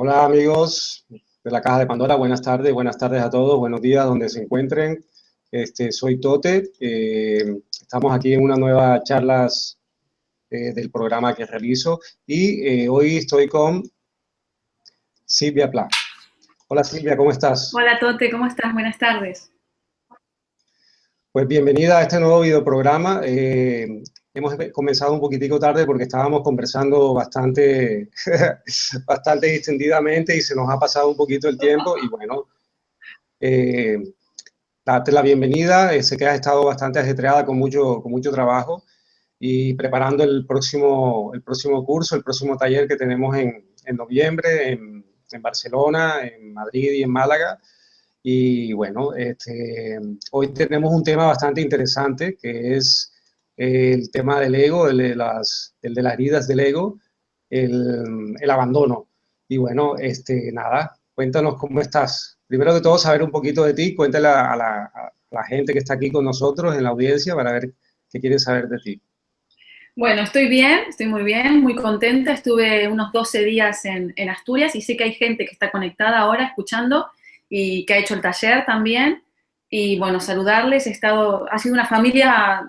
Hola amigos de la Caja de Pandora, buenas tardes a todos, buenos días donde se encuentren. Soy Tote, estamos aquí en una nueva charlas del programa que realizo y hoy estoy con Silvia Pla. Hola Silvia, ¿cómo estás? Hola Tote, ¿cómo estás? Buenas tardes. Pues bienvenida a este nuevo videoprograma. Hemos comenzado un poquitico tarde porque estábamos conversando bastante, bastante distendidamente y se nos ha pasado un poquito el tiempo y bueno, darte la bienvenida. Sé que has estado bastante ajetreada con mucho trabajo y preparando el próximo curso, el próximo taller que tenemos en noviembre en Barcelona, en Madrid y en Málaga. Y bueno, hoy tenemos un tema bastante interesante que es el tema del ego, el de las heridas del ego, el abandono. Y bueno, nada, cuéntanos cómo estás. Primero de todo, saber un poquito de ti, cuéntale a la gente que está aquí con nosotros en la audiencia para ver qué quieren saber de ti. Bueno, estoy bien, estoy muy bien, muy contenta. Estuve unos 12 días en Asturias y sé que hay gente que está conectada ahora escuchando y que ha hecho el taller también. Y bueno, saludarles. Ha sido una familia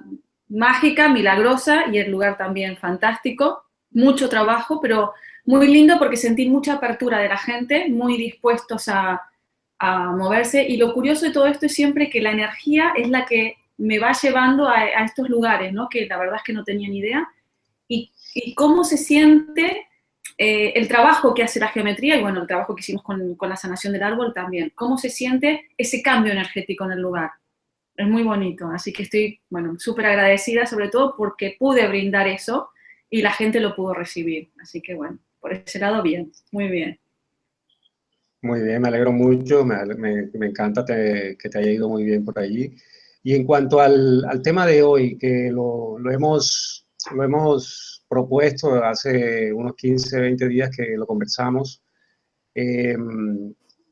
mágica, milagrosa y el lugar también fantástico. Mucho trabajo, pero muy lindo porque sentí mucha apertura de la gente, muy dispuestos a moverse. Y lo curioso de todo esto es siempre que la energía es la que me va llevando a estos lugares, ¿no? Que la verdad es que no tenía ni idea. Y cómo se siente el trabajo que hace la geometría y, bueno, el trabajo que hicimos con la sanación del árbol también. Cómo se siente ese cambio energético en el lugar. Es muy bonito. Así que estoy, bueno, súper agradecida, sobre todo porque pude brindar eso y la gente lo pudo recibir. Así que, bueno, por ese lado, bien, muy bien. Muy bien, me alegro mucho, me encanta que te haya ido muy bien por allí. Y en cuanto al tema de hoy, que lo hemos propuesto hace unos 15, 20 días que lo conversamos, eh,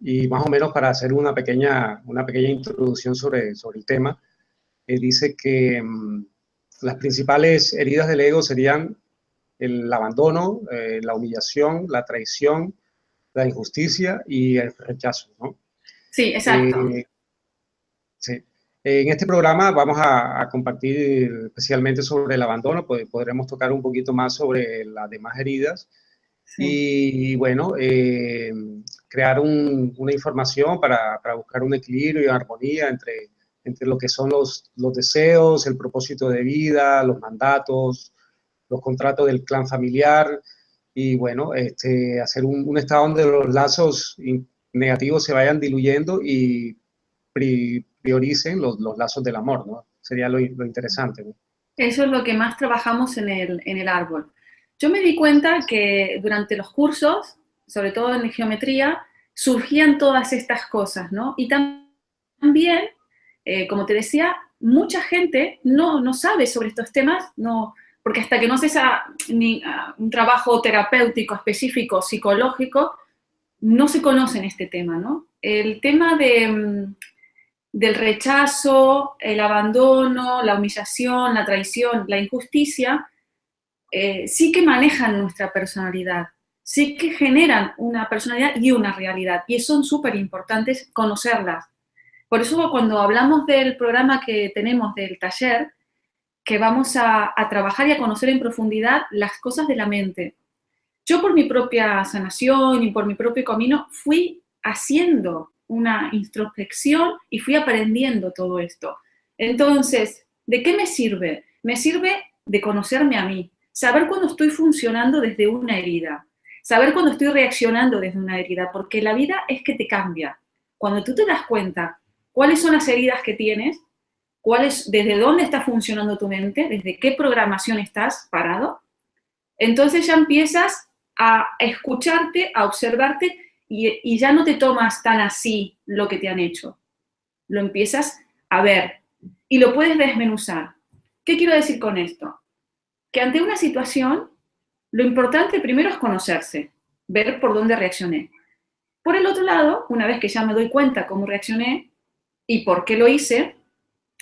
y más o menos para hacer una pequeña introducción sobre el tema, dice que las principales heridas del ego serían el abandono, la humillación, la traición, la injusticia y el rechazo, ¿no? Sí, exacto. Eh, sí. En este programa vamos a compartir especialmente sobre el abandono, pues podremos tocar un poquito más sobre las demás heridas Sí. y bueno, crear una información para buscar un equilibrio y armonía entre lo que son los deseos, el propósito de vida, los mandatos, los contratos del clan familiar y bueno, hacer un estado donde los lazos negativos se vayan diluyendo y prioricen los lazos del amor, ¿no? Sería lo interesante, ¿no? Eso es lo que más trabajamos en el árbol. Yo me di cuenta que durante los cursos, sobre todo en geometría, surgían todas estas cosas, ¿no? Y también, como te decía, mucha gente no sabe sobre estos temas, no, porque hasta que no haces un trabajo terapéutico específico, psicológico, no se conoce en este tema, ¿no? El tema del rechazo, el abandono, la humillación, la traición, la injusticia, sí que manejan nuestra personalidad, sí que generan una personalidad y una realidad, y son súper importantes conocerlas. Por eso cuando hablamos del programa que tenemos del taller, que vamos a trabajar y a conocer en profundidad las cosas de la mente. Yo por mi propia sanación y por mi propio camino fui haciendo una introspección y fui aprendiendo todo esto. Entonces, ¿de qué me sirve? Me sirve de conocerme a mí, saber cuándo estoy funcionando desde una herida, saber cuándo estoy reaccionando desde una herida, porque la vida es que te cambia. Cuando tú te das cuenta cuáles son las heridas que tienes, desde dónde está funcionando tu mente, desde qué programación estás parado, entonces ya empiezas a escucharte, a observarte y ya no te tomas tan así lo que te han hecho. Lo empiezas a ver y lo puedes desmenuzar. ¿Qué quiero decir con esto? Que ante una situación, lo importante primero es conocerse, ver por dónde reaccioné. Por el otro lado, una vez que ya me doy cuenta cómo reaccioné y por qué lo hice,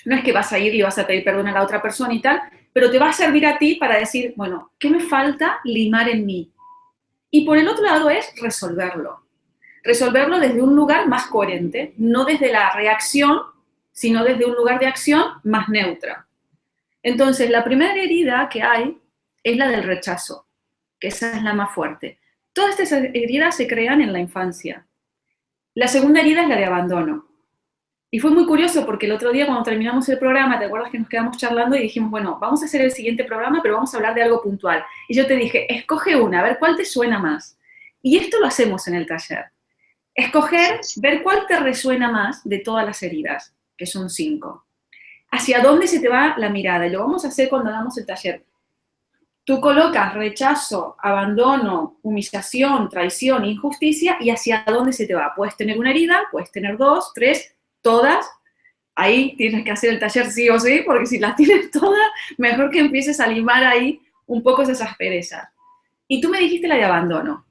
no es que vas a ir y vas a pedir perdón a la otra persona y tal, pero te va a servir a ti para decir, bueno, ¿qué me falta limar en mí? Y por el otro lado es resolverlo. Resolverlo desde un lugar más coherente, no desde la reacción, sino desde un lugar de acción más neutra. Entonces, la primera herida que hay es la del rechazo, que esa es la más fuerte. Todas estas heridas se crean en la infancia. La segunda herida es la de abandono. Y fue muy curioso porque el otro día cuando terminamos el programa, ¿te acuerdas que nos quedamos charlando y dijimos, bueno, vamos a hacer el siguiente programa, pero vamos a hablar de algo puntual? Y yo te dije, escoge una, a ver cuál te suena más. Y esto lo hacemos en el taller. Escoger, ver cuál te resuena más de todas las heridas, que son 5. Hacia dónde se te va la mirada. Y lo vamos a hacer cuando hagamos el taller. Tú colocas rechazo, abandono, humillación, traición, injusticia y hacia dónde se te va. Puedes tener una herida, puedes tener 2, 3, todas. Ahí tienes que hacer el taller sí o sí, porque si las tienes todas, mejor que empieces a limar ahí un poco esas asperezas. Y tú me dijiste la de abandono.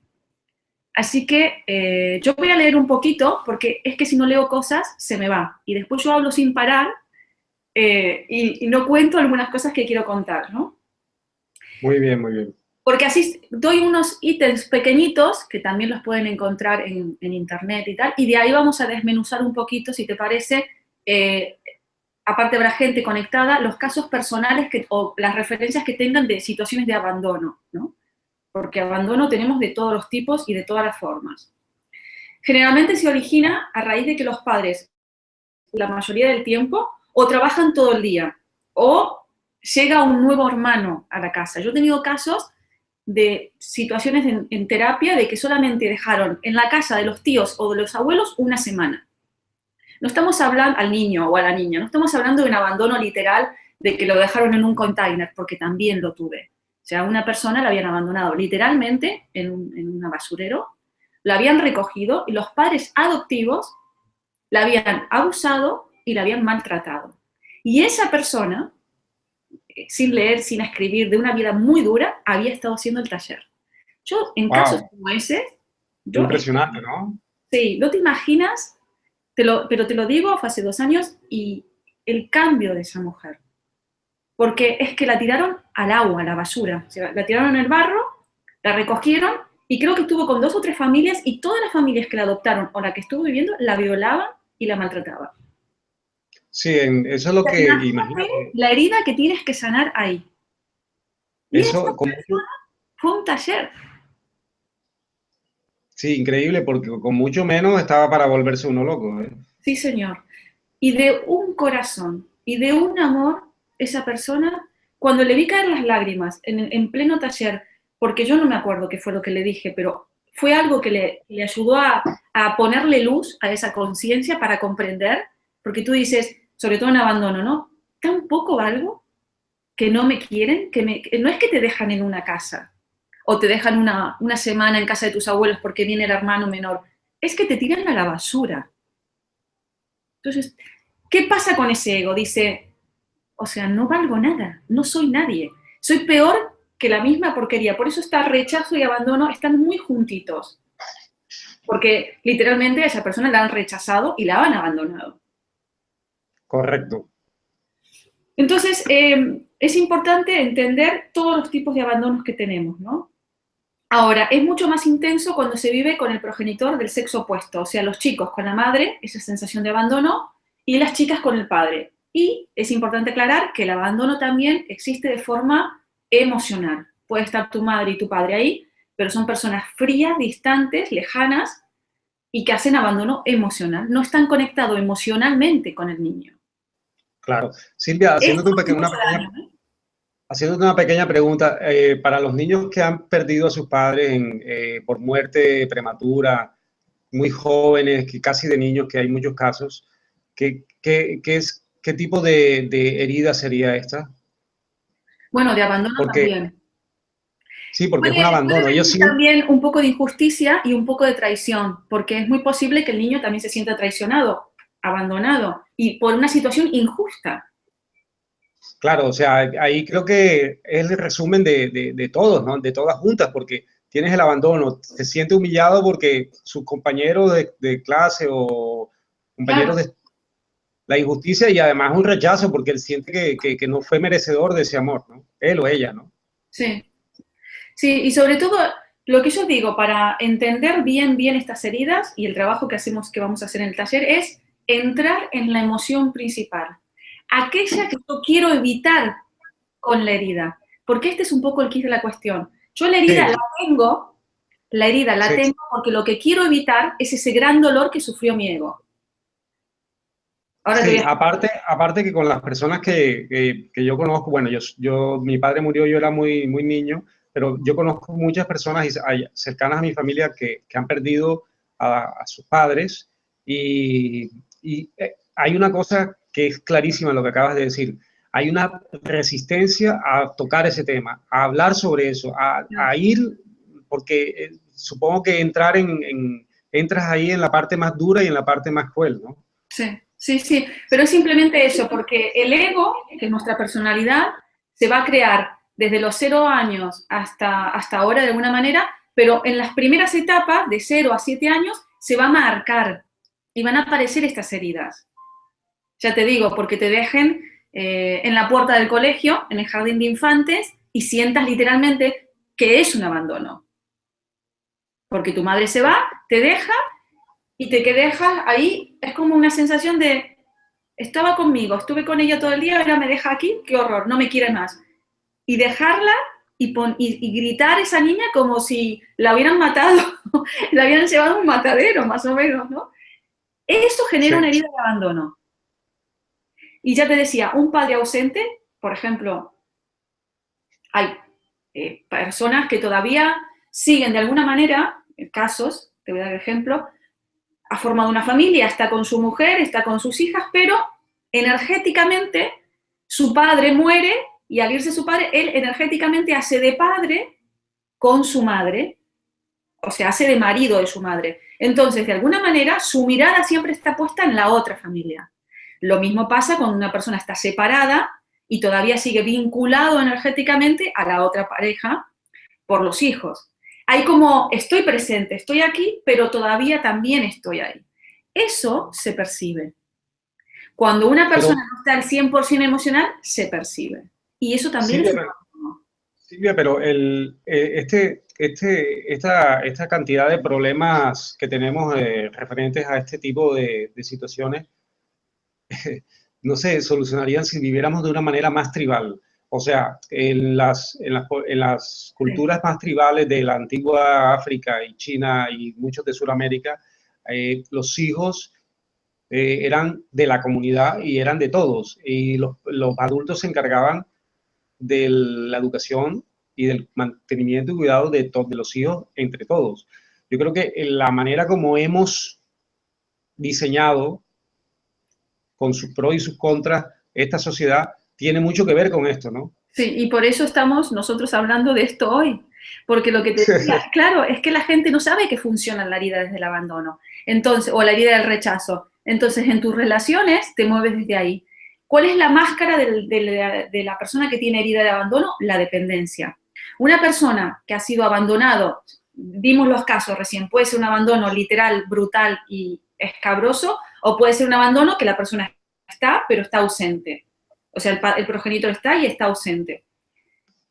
Así que yo voy a leer un poquito, porque es que si no leo cosas, se me va. Y después yo hablo sin parar y no cuento algunas cosas que quiero contar, ¿no? Muy bien, muy bien. Porque así doy unos ítems pequeñitos, que también los pueden encontrar en internet y tal, y de ahí vamos a desmenuzar un poquito, si te parece, aparte habrá gente conectada, los casos personales o las referencias que tengan de situaciones de abandono, ¿no? Porque abandono tenemos de todos los tipos y de todas las formas. Generalmente se origina a raíz de que los padres, la mayoría del tiempo, o trabajan todo el día, o llega un nuevo hermano a la casa. Yo he tenido casos de situaciones en terapia de que solamente dejaron en la casa de los tíos o de los abuelos una semana. No estamos hablando al niño o a la niña, no estamos hablando de un abandono literal de que lo dejaron en un container, porque también lo tuve. O sea, a una persona la habían abandonado literalmente en un basurero, la habían recogido y los padres adoptivos la habían abusado y la habían maltratado. Y esa persona, sin leer, sin escribir, de una vida muy dura, había estado haciendo el taller. Yo, en casos como ese... Impresionante, ¿no? Sí, no te imaginas, pero te lo digo, fue hace 2 años, y el cambio de esa mujer. Porque es que la tiraron al agua, a la basura. O sea, la tiraron en el barro, la recogieron, y creo que estuvo con 2 o 3 familias, y todas las familias que la adoptaron o la que estuvo viviendo, la violaban y la maltrataban. Sí, eso es lo que imagínate. La herida que tienes que sanar ahí. Y eso fue un taller. Sí, increíble, porque con mucho menos estaba para volverse uno loco, ¿eh? Sí, señor. Y de un corazón y de un amor, esa persona, cuando le vi caer las lágrimas en pleno taller, porque yo no me acuerdo qué fue lo que le dije, pero fue algo que le ayudó a ponerle luz a esa conciencia para comprender, porque tú dices, sobre todo en abandono, ¿no? Tan poco valgo que no me quieren, no es que te dejan en una casa o te dejan una semana en casa de tus abuelos porque viene el hermano menor, es que te tiran a la basura. Entonces, ¿qué pasa con ese ego? Dice, o sea, no valgo nada, no soy nadie, soy peor que la misma porquería. Por eso está rechazo y abandono, están muy juntitos. Porque literalmente a esa persona la han rechazado y la han abandonado. Correcto. Entonces, es importante entender todos los tipos de abandonos que tenemos, ¿no? Ahora, es mucho más intenso cuando se vive con el progenitor del sexo opuesto, o sea, los chicos con la madre, esa sensación de abandono, y las chicas con el padre. Y es importante aclarar que el abandono también existe de forma emocional. Puede estar tu madre y tu padre ahí, pero son personas frías, distantes, lejanas, y que hacen abandono emocional. No están conectados emocionalmente con el niño. Claro. Silvia, haciéndote una pequeña pregunta, para los niños que han perdido a sus padres por muerte prematura, muy jóvenes, que casi de niños, que hay muchos casos, ¿qué tipo de herida sería esta? Bueno, de abandono también. Sí, porque es un abandono. Puede venir también un poco de injusticia y un poco de traición, porque es muy posible que el niño también se sienta traicionado, abandonado, y por una situación injusta. Claro, o sea, ahí creo que es el resumen de todos, ¿no? De todas juntas, porque tienes el abandono, se siente humillado porque sus compañeros de clase o compañeros de la injusticia y además un rechazo porque él siente que no fue merecedor de ese amor, ¿no? Él o ella, ¿no? Sí. Sí, y sobre todo Lo que yo digo para entender bien estas heridas y el trabajo que vamos a hacer en el taller es entrar en la emoción principal, aquella que yo quiero evitar con la herida, porque este es un poco el quid de la cuestión. Yo la herida Sí, la sí. tengo porque lo que quiero evitar es ese gran dolor que sufrió mi ego. Ahora te voy Sí, a... aparte que con las personas que yo conozco, bueno, mi padre murió, yo era muy niño, pero yo conozco muchas personas cercanas a mi familia que han perdido a sus padres y hay una cosa que es clarísima lo que acabas de decir. Hay una resistencia a tocar ese tema, a hablar sobre eso, a ir, porque supongo que entras ahí en la parte más dura y en la parte más cruel, ¿no? Sí, pero es simplemente eso, porque el ego, que es nuestra personalidad, se va a crear desde los 0 años hasta ahora de alguna manera, pero en las primeras etapas, de 0 a 7 años, se va a marcar y van a aparecer estas heridas. Ya te digo, porque te dejen en la puerta del colegio, en el jardín de infantes, y sientas literalmente que es un abandono. Porque tu madre se va, te deja, y te dejas ahí, es como una sensación de, estaba conmigo, estuve con ella todo el día, ahora me deja aquí, qué horror, no me quiere más. Y dejarla y gritar a esa niña como si la hubieran matado, la hubieran llevado a un matadero, más o menos, ¿no? Eso genera Sí. una herida de abandono. Y ya te decía, un padre ausente, por ejemplo, hay personas que todavía siguen de alguna manera, casos, te voy a dar ejemplo, ha formado una familia, está con su mujer, está con sus hijas, pero energéticamente su padre muere y al irse su padre, él energéticamente hace de padre con su madre, o sea, hace de marido de su madre. Entonces, de alguna manera, su mirada siempre está puesta en la otra familia. Lo mismo pasa cuando una persona está separada y todavía sigue vinculado energéticamente a la otra pareja por los hijos. Hay como, estoy presente, estoy aquí, pero todavía también estoy ahí. Eso se percibe. Cuando una Pero persona no está al 100% emocional, se percibe. Y eso también es Silvia, un pero, trabajo. Silvia, pero esta cantidad de problemas que tenemos referentes a este tipo de situaciones no se solucionarían si viviéramos de una manera más tribal. O sea, en las Sí. culturas más tribales de la antigua África y China y muchos de Sudamérica, los hijos eran de la comunidad y eran de todos. Y los adultos se encargaban de la educación y del mantenimiento y cuidado de los hijos entre todos. Yo creo que la manera como hemos diseñado con sus pros y sus contras esta sociedad tiene mucho que ver con esto, ¿no? Sí, y por eso estamos nosotros hablando de esto hoy. Porque lo que te decía, claro, es que la gente no sabe que funciona la herida desde el abandono. Entonces, o la herida del rechazo. Entonces, en tus relaciones te mueves desde ahí. ¿Cuál es la máscara de la persona que tiene herida de abandono? La dependencia. Una persona que ha sido abandonado, vimos los casos recién, puede ser un abandono literal, brutal y escabroso, o puede ser un abandono que la persona está, pero está ausente. O sea, el progenitor está y está ausente.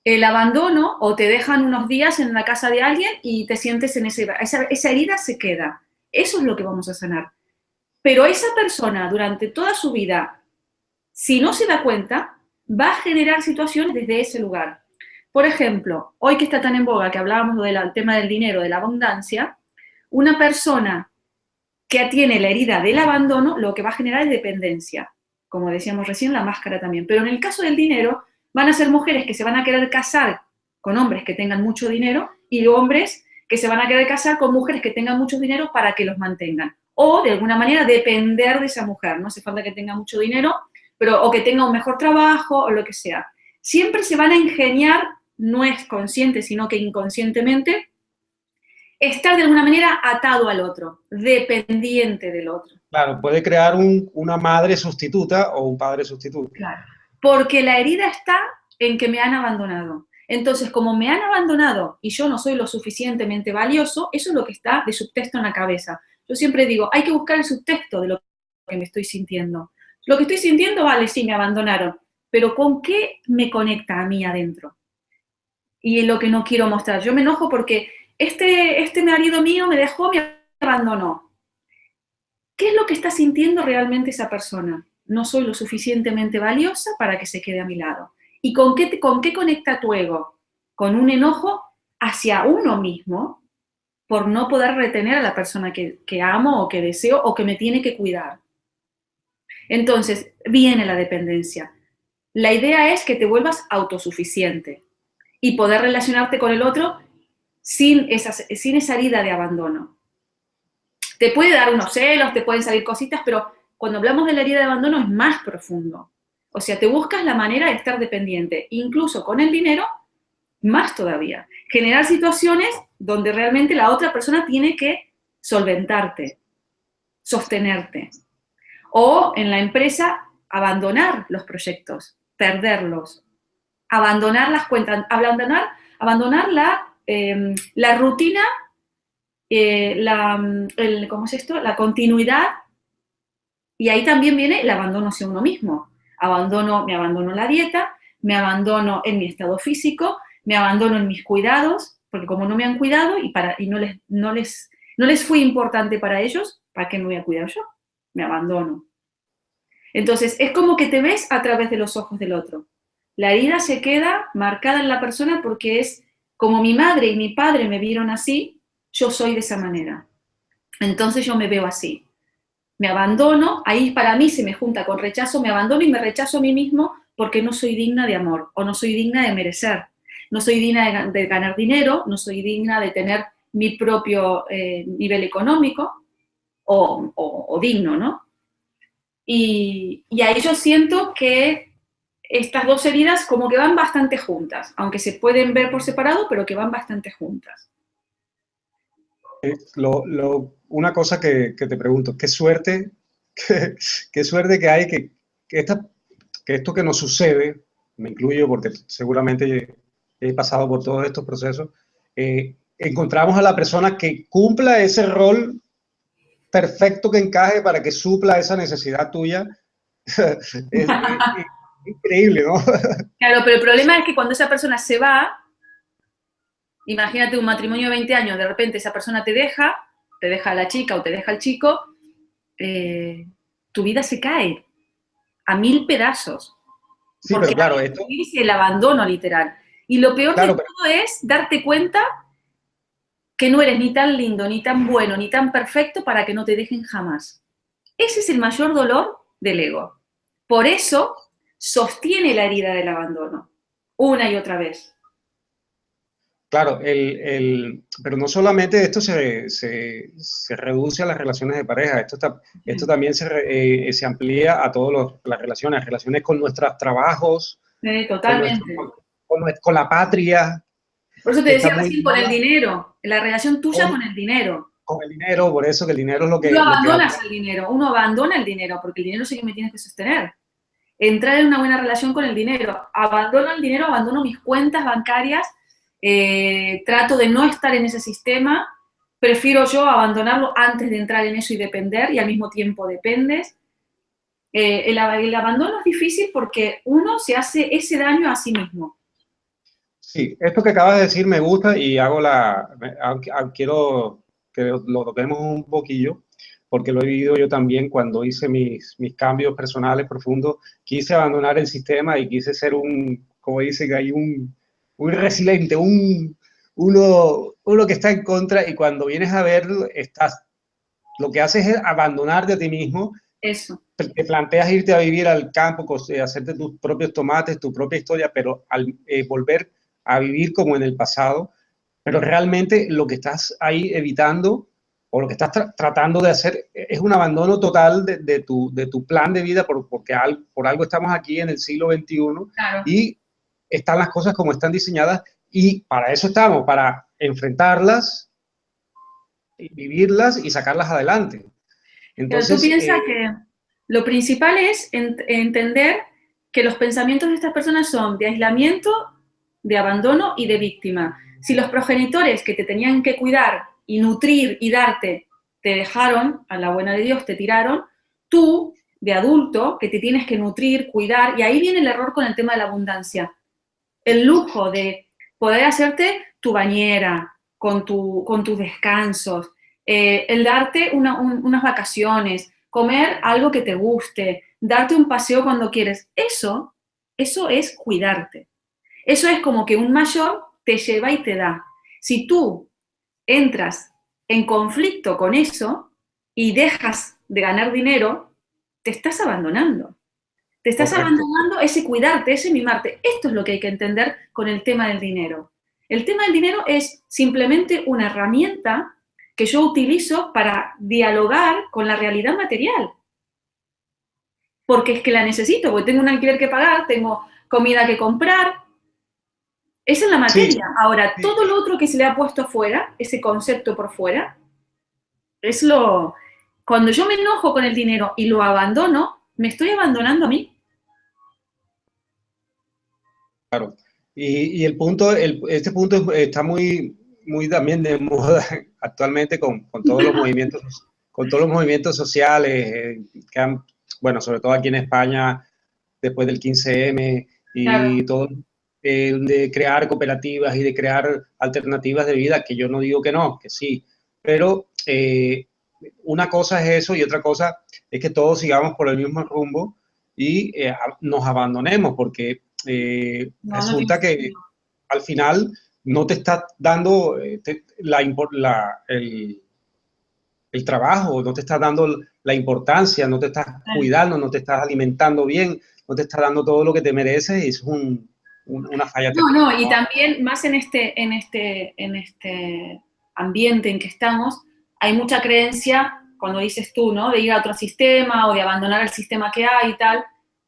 El abandono, o te dejan unos días en la casa de alguien y te sientes en esa herida se queda. Eso es lo que vamos a sanar. Pero esa persona durante toda su vida, si no se da cuenta, va a generar situaciones desde ese lugar. Por ejemplo, hoy que está tan en boga que hablábamos del tema del dinero, de la abundancia, una persona que tiene la herida del abandono, lo que va a generar es dependencia. Como decíamos recién, la máscara también. Pero en el caso del dinero, van a ser mujeres que se van a querer casar con hombres que tengan mucho dinero y hombres que se van a querer casar con mujeres que tengan mucho dinero para que los mantengan. O, de alguna manera, depender de esa mujer. No hace falta que tenga mucho dinero, pero o que tenga un mejor trabajo o lo que sea. Siempre se van a ingeniar, no es consciente, sino que inconscientemente, estar de alguna manera atado al otro, dependiente del otro. Claro, puede crear una madre sustituta o un padre sustituto. Claro. Porque la herida está en que me han abandonado. Entonces, como me han abandonado y yo no soy lo suficientemente valioso, eso es lo que está de subtexto en la cabeza. Yo siempre digo, hay que buscar el subtexto de lo que me estoy sintiendo. Lo que estoy sintiendo, vale, sí, me abandonaron, pero ¿con qué me conecta a mí adentro? Y lo que no quiero mostrar. Yo me enojo porque este marido mío me dejó, me abandonó. ¿Qué es lo que está sintiendo realmente esa persona? No soy lo suficientemente valiosa para que se quede a mi lado. ¿Y con qué conecta tu ego? Con un enojo hacia uno mismo por no poder retener a la persona que amo o que deseo o que me tiene que cuidar. Entonces, viene la dependencia. La idea es que te vuelvas autosuficiente y poder relacionarte con el otro sin esa herida de abandono. Te puede dar unos celos, te pueden salir cositas, pero cuando hablamos de la herida de abandono es más profundo. O sea, te buscas la manera de estar dependiente, incluso con el dinero, más todavía. Generar situaciones donde realmente la otra persona tiene que solventarte, sostenerte. O en la empresa, abandonar los proyectos, perderlos, abandonar las cuentas, abandonar la rutina, ¿cómo es esto? La continuidad, y ahí también viene el abandono hacia uno mismo. Me abandono la dieta, me abandono en mi estado físico, me abandono en mis cuidados, porque como no me han cuidado y no les fui importante para ellos, ¿para qué me voy a cuidar yo? Me abandono. Entonces, es como que te ves a través de los ojos del otro. La herida se queda marcada en la persona porque es como mi madre y mi padre me vieron así, yo soy de esa manera. Entonces yo me veo así. Me abandono, ahí para mí se me junta con rechazo, me abandono y me rechazo a mí mismo porque no soy digna de amor o no soy digna de merecer. No soy digna de ganar dinero, no soy digna de tener mi propio nivel económico o digno, ¿no? Y ahí yo siento que estas dos heridas como que van bastante juntas, aunque se pueden ver por separado, pero que van bastante juntas. Una cosa que te pregunto, qué suerte, qué suerte que hay que esto que nos sucede, me incluyo porque seguramente he pasado por todos estos procesos, encontramos a la persona que cumpla ese rol perfecto que encaje para que supla esa necesidad tuya. Es increíble, ¿no? Claro, pero el problema es que cuando esa persona se va, imagínate un matrimonio de 20 años, de repente esa persona te deja a la chica o te deja al chico, tu vida se cae a 1000 pedazos. Sí, porque pero claro, esto... es el abandono literal. Y lo peor claro, de todo es darte cuenta que no eres ni tan lindo, ni tan bueno, ni tan perfecto para que no te dejen jamás. Ese es el mayor dolor del ego. Por eso sostiene la herida del abandono, una y otra vez. Claro, pero no solamente esto se reduce a las relaciones de pareja, esto también se amplía a todas las relaciones con nuestros trabajos, Totalmente. con la patria. Por eso te decía recién con el dinero, la relación tuya con el dinero. Con el dinero, por eso que el dinero es lo que... Uno abandona el dinero, porque el dinero sí que me tienes que sostener. Entrar en una buena relación con el dinero. Abandono el dinero, abandono mis cuentas bancarias, trato de no estar en ese sistema, prefiero yo abandonarlo antes de entrar en eso y depender, y al mismo tiempo dependes. El abandono es difícil porque uno se hace ese daño a sí mismo. Sí, esto que acabas de decir me gusta y quiero que lo toquemos un poquillo, porque lo he vivido yo también cuando hice mis cambios personales profundos. Quise abandonar el sistema y quise ser como dicen ahí, un resiliente, uno que está en contra, y cuando vienes a verlo, lo que haces es abandonarte a ti mismo. Eso. Te planteas irte a vivir al campo, hacerte tus propios tomates, tu propia historia, pero al volver a vivir como en el pasado, pero realmente lo que estás ahí evitando o lo que estás tratando de hacer es un abandono total de tu plan de vida, porque por algo estamos aquí en el siglo XXI. Claro. Y están las cosas como están diseñadas, y para eso estamos, para enfrentarlas, vivirlas y sacarlas adelante. Entonces, pero tú piensas que lo principal es entender que los pensamientos de estas personas son de aislamiento, de abandono y de víctima. Si los progenitores que te tenían que cuidar y nutrir y darte te dejaron, a la buena de Dios te tiraron, tú, de adulto, que te tienes que nutrir, cuidar, y ahí viene el error con el tema de la abundancia. El lujo de poder hacerte tu bañera, con tus descansos, el darte unas vacaciones, comer algo que te guste, darte un paseo cuando quieres, eso es cuidarte. Eso es como que un mayor te lleva y te da. Si tú entras en conflicto con eso y dejas de ganar dinero, te estás abandonando. Te estás Correcto. abandonando ese cuidarte, ese mimarte. Esto es lo que hay que entender con el tema del dinero. El tema del dinero es simplemente una herramienta que yo utilizo para dialogar con la realidad material. Porque es que la necesito, porque tengo un alquiler que pagar, tengo comida que comprar. Esa es la Sí, materia. Ahora, sí. todo lo otro que se le ha puesto afuera, ese concepto por fuera, es lo... Cuando yo me enojo con el dinero y lo abandono, me estoy abandonando a mí. Claro. Y el punto, este punto está muy, muy también de moda actualmente con todos los movimientos, con todos los movimientos sociales que han, bueno, sobre todo aquí en España, después del 15M Claro. y todo, de crear cooperativas y de crear alternativas de vida, que yo no digo que no, que sí, pero una cosa es eso y otra cosa es que todos sigamos por el mismo rumbo y nos abandonemos, porque No, no tiene resulta que sentido. al final no te está dando el trabajo, no te está dando la importancia, no te estás cuidando, no te estás alimentando bien, no te está dando todo lo que te mereces y es una falla No, terrible, no, y ¿no? también más en este ambiente en que estamos, hay mucha creencia, cuando dices tú, ¿no? De ir a otro sistema o de abandonar el sistema que hay y tal.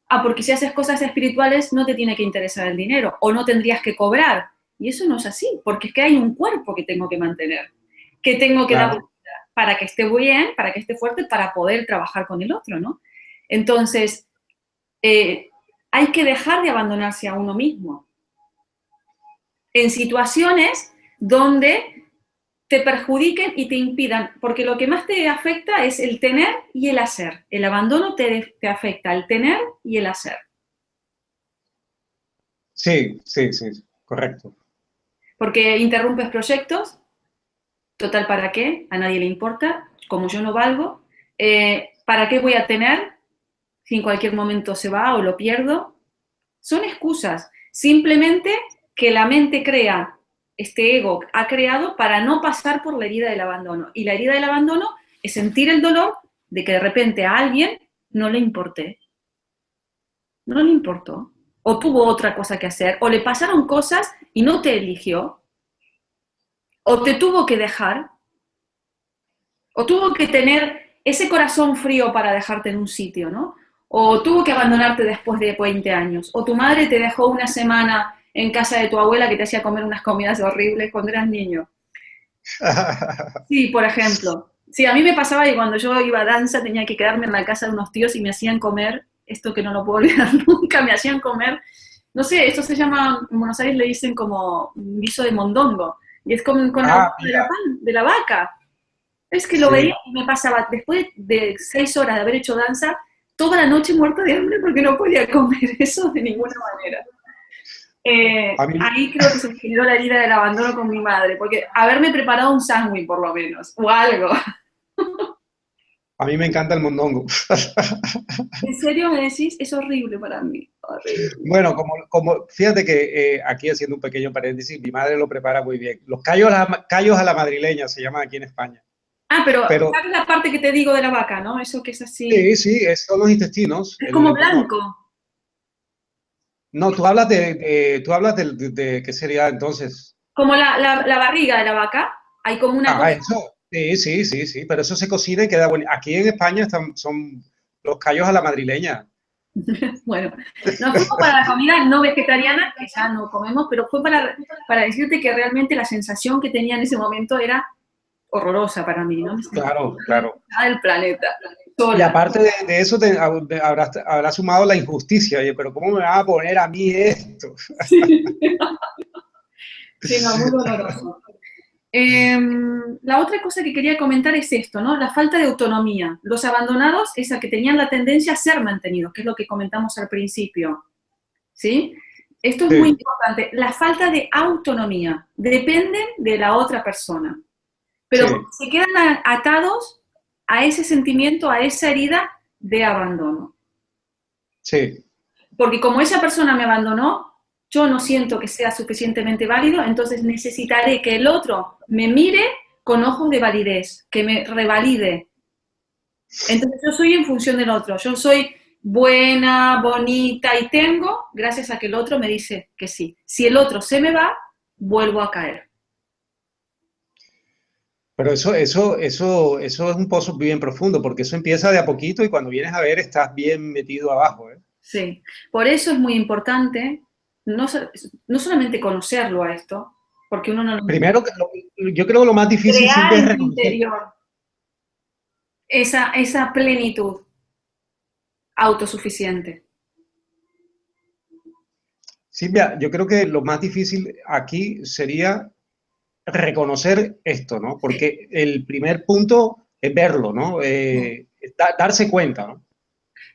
Ah, porque si haces cosas espirituales no te tiene que interesar el dinero o no tendrías que cobrar. Y eso no es así, porque es que hay un cuerpo que tengo que mantener, que tengo que dar Claro, para que esté bien, para que esté fuerte, para poder trabajar con el otro, ¿no? Entonces, eh, hay que dejar de abandonarse a uno mismo en situaciones donde te perjudiquen y te impidan, porque lo que más te afecta es el tener y el hacer. El abandono te afecta el tener y el hacer. sí, sí, sí, correcto. Porque interrumpes proyectos, total, ¿para qué? A nadie le importa, como yo no valgo. ¿Para qué voy a tener si en cualquier momento se va o lo pierdo? Son excusas. Simplemente que la mente crea, este ego ha creado para no pasar por la herida del abandono. Y la herida del abandono es sentir el dolor de que de repente a alguien no le importé, no le importó, o tuvo otra cosa que hacer, o le pasaron cosas y no te eligió, o te tuvo que dejar, o tuvo que tener ese corazón frío para dejarte en un sitio, ¿no? O tuvo que abandonarte después de 20 años, o tu madre te dejó una semana en casa de tu abuela que te hacía comer unas comidas horribles cuando eras niño. Sí, por ejemplo. Sí, a mí me pasaba que cuando yo iba a danza tenía que quedarme en la casa de unos tíos y me hacían comer, esto que no lo puedo olvidar nunca, me hacían comer, no sé, esto se llama, en Buenos Aires le dicen como un guiso de mondongo, y es con la Ah, boca de mira, de la vaca. Es que lo veía sí. y me pasaba, después de 6 horas de haber hecho danza, toda la noche muerta de hambre porque no podía comer eso de ninguna manera. A mí, Ahí creo que se generó la herida del abandono con mi madre, porque haberme preparado un sándwich por lo menos, o algo. a mí me encanta el mondongo. ¿En serio me decís? Es horrible para mí, horrible. Bueno, fíjate que aquí haciendo un pequeño paréntesis, mi madre lo prepara muy bien. Los callos a la madrileña se llaman aquí en España. Ah, pero Pero ¿sabes la parte que te digo de la vaca, no? Eso que es así, sí, sí, son los intestinos. es como blanco, No, tú hablas ¿qué sería entonces? como la barriga de la vaca, hay como una Ah, cosa. eso. Sí, sí, sí, sí, pero eso se cocina y queda bueno. Aquí en España son los callos a la madrileña. Bueno, nos fuimos para la comida no vegetariana, que ya no comemos, pero fue para decirte que realmente la sensación que tenía en ese momento era horrorosa para mí, ¿no? Me sentía Claro, claro. del planeta, Y sola. aparte de eso, habrá sumado la injusticia. Oye, pero ¿cómo me van a poner a mí esto? Sí, sí, no, muy doloroso. La otra cosa que quería comentar es esto, ¿no? La falta de autonomía. Los abandonados es a que tenían la tendencia a ser mantenidos, que es lo que comentamos al principio, ¿sí? Esto es muy Sí, importante. La falta de autonomía depende de la otra persona, pero sí, se quedan atados a ese sentimiento, a esa herida de abandono. sí. Porque como esa persona me abandonó, yo no siento que sea suficientemente válido, entonces necesitaré que el otro me mire con ojos de validez, que me revalide. Entonces yo soy en función del otro, yo soy buena, bonita y tengo, gracias a que el otro me dice que sí. Si el otro se me va, vuelvo a caer. Pero eso es un pozo bien profundo, porque eso empieza de a poquito y cuando vienes a ver estás bien metido abajo, ¿eh? Sí, por eso es muy importante no, no solamente conocerlo a esto, porque uno no lo entiende, Primero, yo creo que lo más difícil crear siempre es en tu reconocer. interior esa plenitud autosuficiente. Silvia, yo creo que lo más difícil aquí sería reconocer esto, ¿no? Sí. Porque el primer punto es verlo, ¿no? Darse cuenta, ¿no?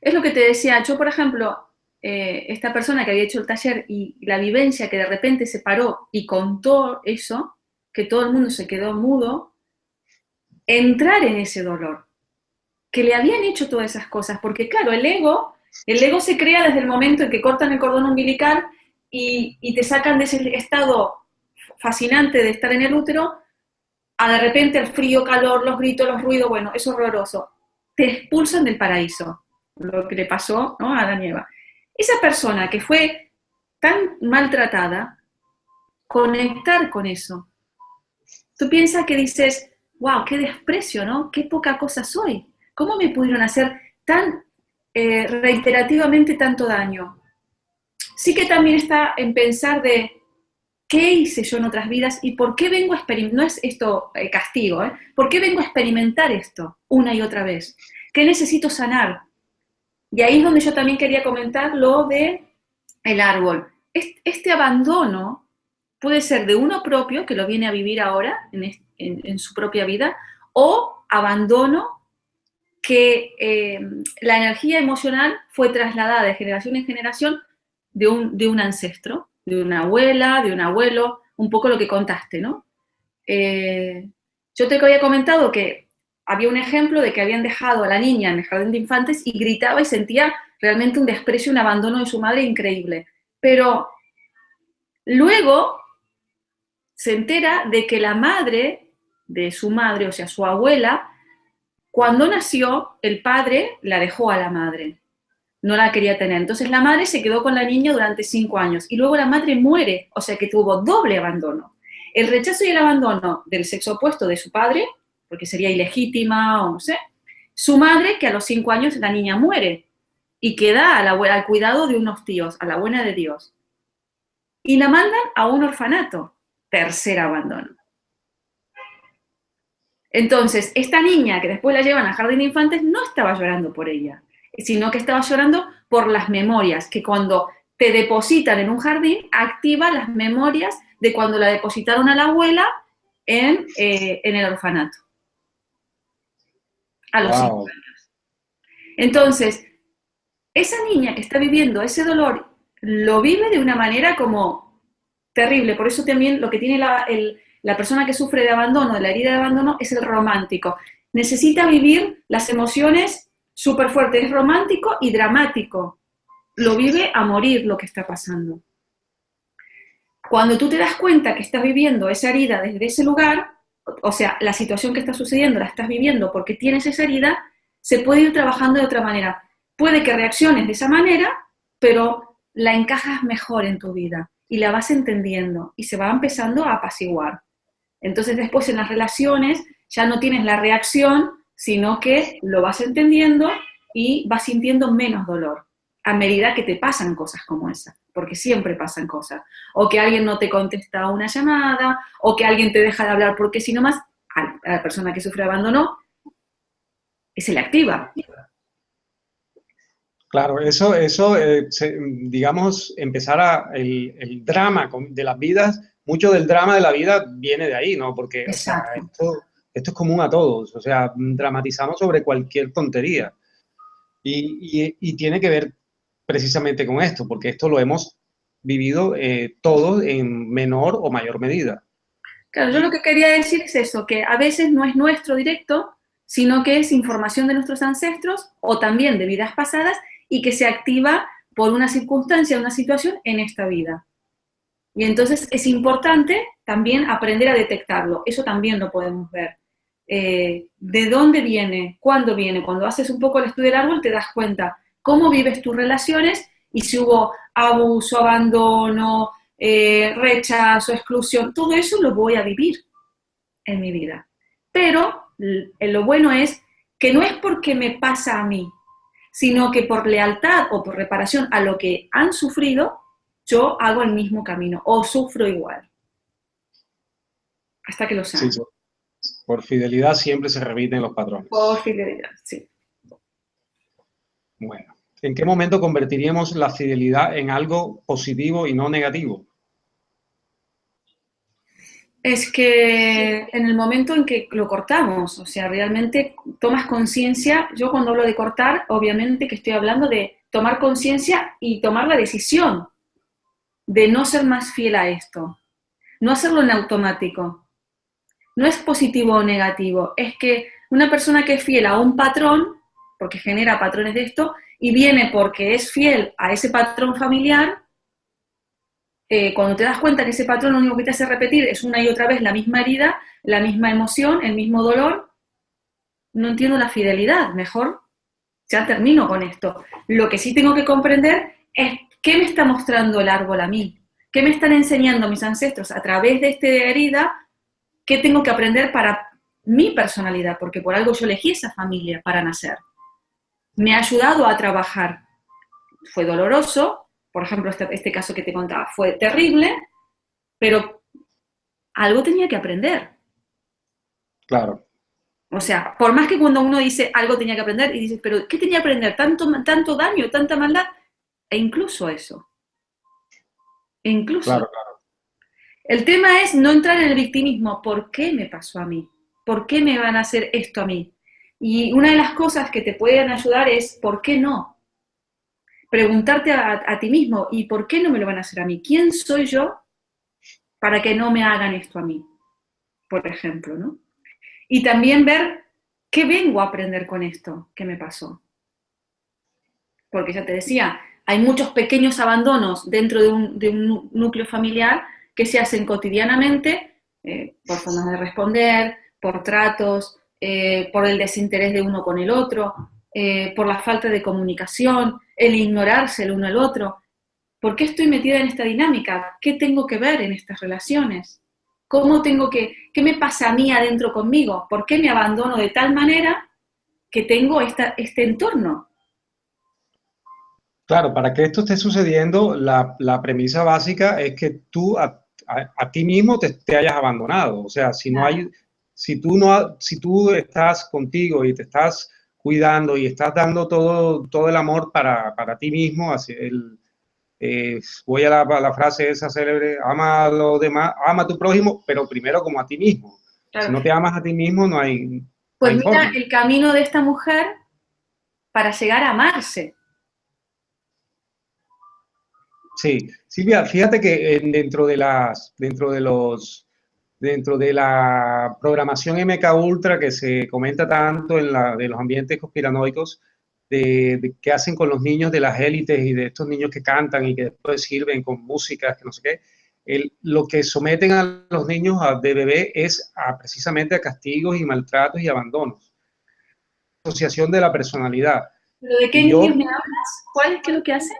Es lo que te decía, yo por ejemplo, esta persona que había hecho el taller y la vivencia que de repente se paró y contó eso, que todo el mundo se quedó mudo, entrar en ese dolor, que le habían hecho todas esas cosas, porque claro, el ego se crea desde el momento en que cortan el cordón umbilical y te sacan de ese estado fascinante de estar en el útero, a de repente el frío, calor, los gritos, los ruidos, bueno, es horroroso. Te expulsan del paraíso, lo que le pasó, ¿no?, a Adán y Eva. Esa persona que fue tan maltratada, conectar con eso. Tú piensas que dices, wow, qué desprecio, ¿no? Qué poca cosa soy. ¿Cómo me pudieron hacer tan reiterativamente tanto daño? Sí que también está en pensar de qué hice yo en otras vidas y por qué vengo a experimentar, no es esto castigo, ¿eh? ¿Por qué vengo a experimentar esto una y otra vez? ¿Qué necesito sanar? Y ahí es donde yo también quería comentar lo de el árbol. Este abandono puede ser de uno propio, que lo viene a vivir ahora en su propia vida, o abandono que la energía emocional fue trasladada de generación en generación de un ancestro, de una abuela, de un abuelo, un poco lo que contaste, ¿no? Yo te había comentado que había un ejemplo de que habían dejado a la niña en el jardín de infantes y gritaba y sentía realmente un desprecio, un abandono de su madre increíble. Pero luego se entera de que la madre de su madre, o sea, su abuela, cuando nació, el padre la dejó a la madre, no la quería tener. Entonces la madre se quedó con la niña durante 5 años y luego la madre muere, o sea que tuvo doble abandono. El rechazo y el abandono del sexo opuesto de su padre, porque sería ilegítima o no sé, su madre, que a los 5 años la niña muere y queda al cuidado de unos tíos, a la buena de Dios. Y la mandan a un orfanato, tercer abandono. Entonces, esta niña que después la llevan al jardín de infantes no estaba llorando por ella, sino que estaba llorando por las memorias, que cuando te depositan en un jardín, activa las memorias de cuando la depositaron a la abuela en el orfanato, a los 5 Wow. años. Entonces, esa niña que está viviendo ese dolor lo vive de una manera como terrible. Por eso también lo que tiene la persona que sufre de abandono, de la herida de abandono, es el romántico. Necesita vivir las emociones súper fuertes. Es romántico y dramático. Lo vive a morir lo que está pasando. Cuando tú te das cuenta que estás viviendo esa herida desde ese lugar, o sea, la situación que está sucediendo la estás viviendo porque tienes esa herida, se puede ir trabajando de otra manera. Puede que reacciones de esa manera, pero la encajas mejor en tu vida y la vas entendiendo y se va empezando a apaciguar. Entonces después en las relaciones ya no tienes la reacción, sino que lo vas entendiendo y vas sintiendo menos dolor a medida que te pasan cosas como esa, porque siempre pasan cosas. O que alguien no te contesta a una llamada, o que alguien te deja de hablar porque si no más, a la persona que sufre abandono, se le activa. Claro, digamos, el drama de las vidas, mucho del drama de la vida viene de ahí, ¿no? Porque, o sea, Exacto. esto es común a todos, o sea, dramatizamos sobre cualquier tontería y tiene que ver precisamente con esto, porque esto lo hemos vivido todos en menor o mayor medida. Claro, yo lo que quería decir es eso, que a veces no es nuestro directo, sino que es información de nuestros ancestros o también de vidas pasadas y que se activa por una circunstancia, una situación en esta vida. Y entonces es importante también aprender a detectarlo. Eso también lo podemos ver. ¿De dónde viene? ¿Cuándo viene? Cuando haces un poco el estudio del árbol te das cuenta cómo vives tus relaciones y si hubo abuso, abandono, rechazo, exclusión. Todo eso lo voy a vivir en mi vida. Pero lo bueno es que no es porque me pasa a mí, sino que por lealtad o por reparación a lo que han sufrido, yo hago el mismo camino o sufro igual. Hasta que lo saben. Sí, por fidelidad siempre se repiten los patrones. Por fidelidad, sí. Bueno, ¿en qué momento convertiríamos la fidelidad en algo positivo y no negativo? Es que en el momento en que lo cortamos, o sea, realmente tomas conciencia. Yo cuando hablo de cortar, obviamente que estoy hablando de tomar conciencia y tomar la decisión de no ser más fiel a esto, no hacerlo en automático. No es positivo o negativo, es que una persona que es fiel a un patrón, porque genera patrones de esto, y viene porque es fiel a ese patrón familiar, cuando te das cuenta que ese patrón lo único que te hace repetir es una y otra vez la misma herida, la misma emoción, el mismo dolor, no entiendo la fidelidad, mejor ya termino con esto. Lo que sí tengo que comprender es qué me está mostrando el árbol a mí, qué me están enseñando mis ancestros a través de esta herida, qué tengo que aprender para mi personalidad, porque por algo yo elegí esa familia para nacer. Me ha ayudado a trabajar. Fue doloroso, por ejemplo, este caso que te contaba, fue terrible, pero algo tenía que aprender. Claro. O sea, por más que cuando uno dice algo tenía que aprender, y dices, pero ¿qué tenía que aprender? ¿Tanto daño, tanta maldad? E incluso eso. Incluso. Claro, claro. El tema es no entrar en el victimismo. ¿Por qué me pasó a mí? ¿Por qué me van a hacer esto a mí? Y una de las cosas que te pueden ayudar es ¿por qué no? Preguntarte a ti mismo, ¿y por qué no me lo van a hacer a mí? ¿Quién soy yo para que no me hagan esto a mí? Por ejemplo, ¿no? Y también ver qué vengo a aprender con esto que me pasó. Porque ya te decía, hay muchos pequeños abandonos dentro de un núcleo familiar que se hacen cotidianamente por formas de responder, por tratos, por el desinterés de uno con el otro, por la falta de comunicación, el ignorarse el uno al otro. ¿Por qué estoy metida en esta dinámica? ¿Qué tengo que ver en estas relaciones? ¿Qué me pasa a mí adentro conmigo? ¿Por qué me abandono de tal manera que tengo este entorno? Claro, para que esto esté sucediendo, la premisa básica es que tú a ti mismo te hayas abandonado. O sea, si tú estás contigo y te estás cuidando y estás dando todo el amor para ti mismo, voy a la frase esa célebre, ama a los demás, ama a tu prójimo, pero primero como a ti mismo. Claro. Si no te amas a ti mismo, no hay Pues mira, forma. el camino de esta mujer para llegar a amarse. Sí, Silvia, fíjate que dentro de la programación MK Ultra que se comenta tanto de los ambientes conspiranoicos, que hacen con los niños de las élites y de estos niños que cantan y que después sirven con música, que no sé qué, lo que someten a los niños de bebé es precisamente a castigos y maltratos y abandonos. Asociación de la personalidad. ¿Pero de qué niños me hablas? ¿Cuál es qué es lo que haces?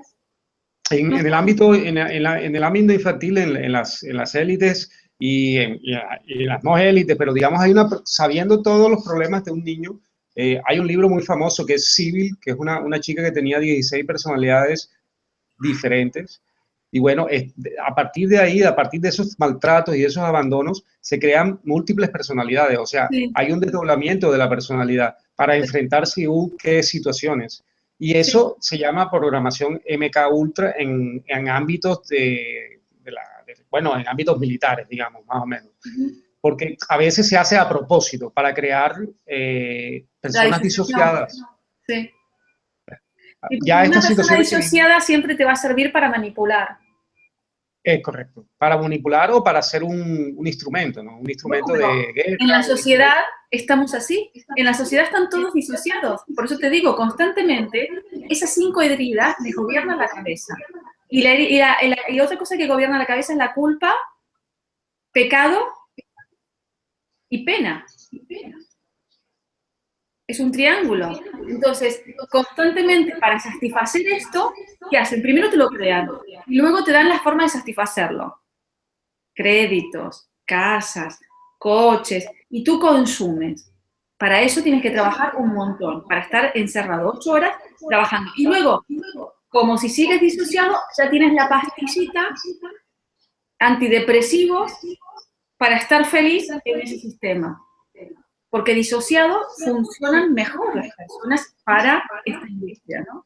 En el ámbito infantil, en las élites y en las no élites, pero digamos, sabiendo todos los problemas de un niño, hay un libro muy famoso que es Civil, que es una chica que tenía 16 personalidades diferentes. Y bueno, a partir de ahí, a partir de esos maltratos y esos abandonos, se crean múltiples personalidades. O sea, sí, hay un desdoblamiento de la personalidad para enfrentar según qué situaciones. Y eso se llama programación MK Ultra en ámbitos en ámbitos militares, digamos, más o menos. Porque a veces se hace a propósito para crear personas disociadas. Sí. Y ya una persona disociada siempre te va a servir para manipular. Es correcto. Para manipular o para ser un instrumento, ¿no? Un Bueno, instrumento pero de guerra. en la sociedad estamos así. En la sociedad están todos disociados. Por eso te digo, constantemente, esas 5 heridas les gobiernan la cabeza. Y otra cosa que gobierna la cabeza es la culpa, pecado y pena. Es un triángulo. Entonces, constantemente para satisfacer esto, ¿qué hacen? Primero te lo crean y luego te dan la forma de satisfacerlo. Créditos, casas, coches, y tú consumes. Para eso tienes que trabajar un montón, para estar encerrado 8 horas trabajando. Y luego, como si sigues disociado, ya tienes la pastillita antidepresivos para estar feliz en ese sistema. Porque disociado funcionan mejor las personas para esta industria, ¿no?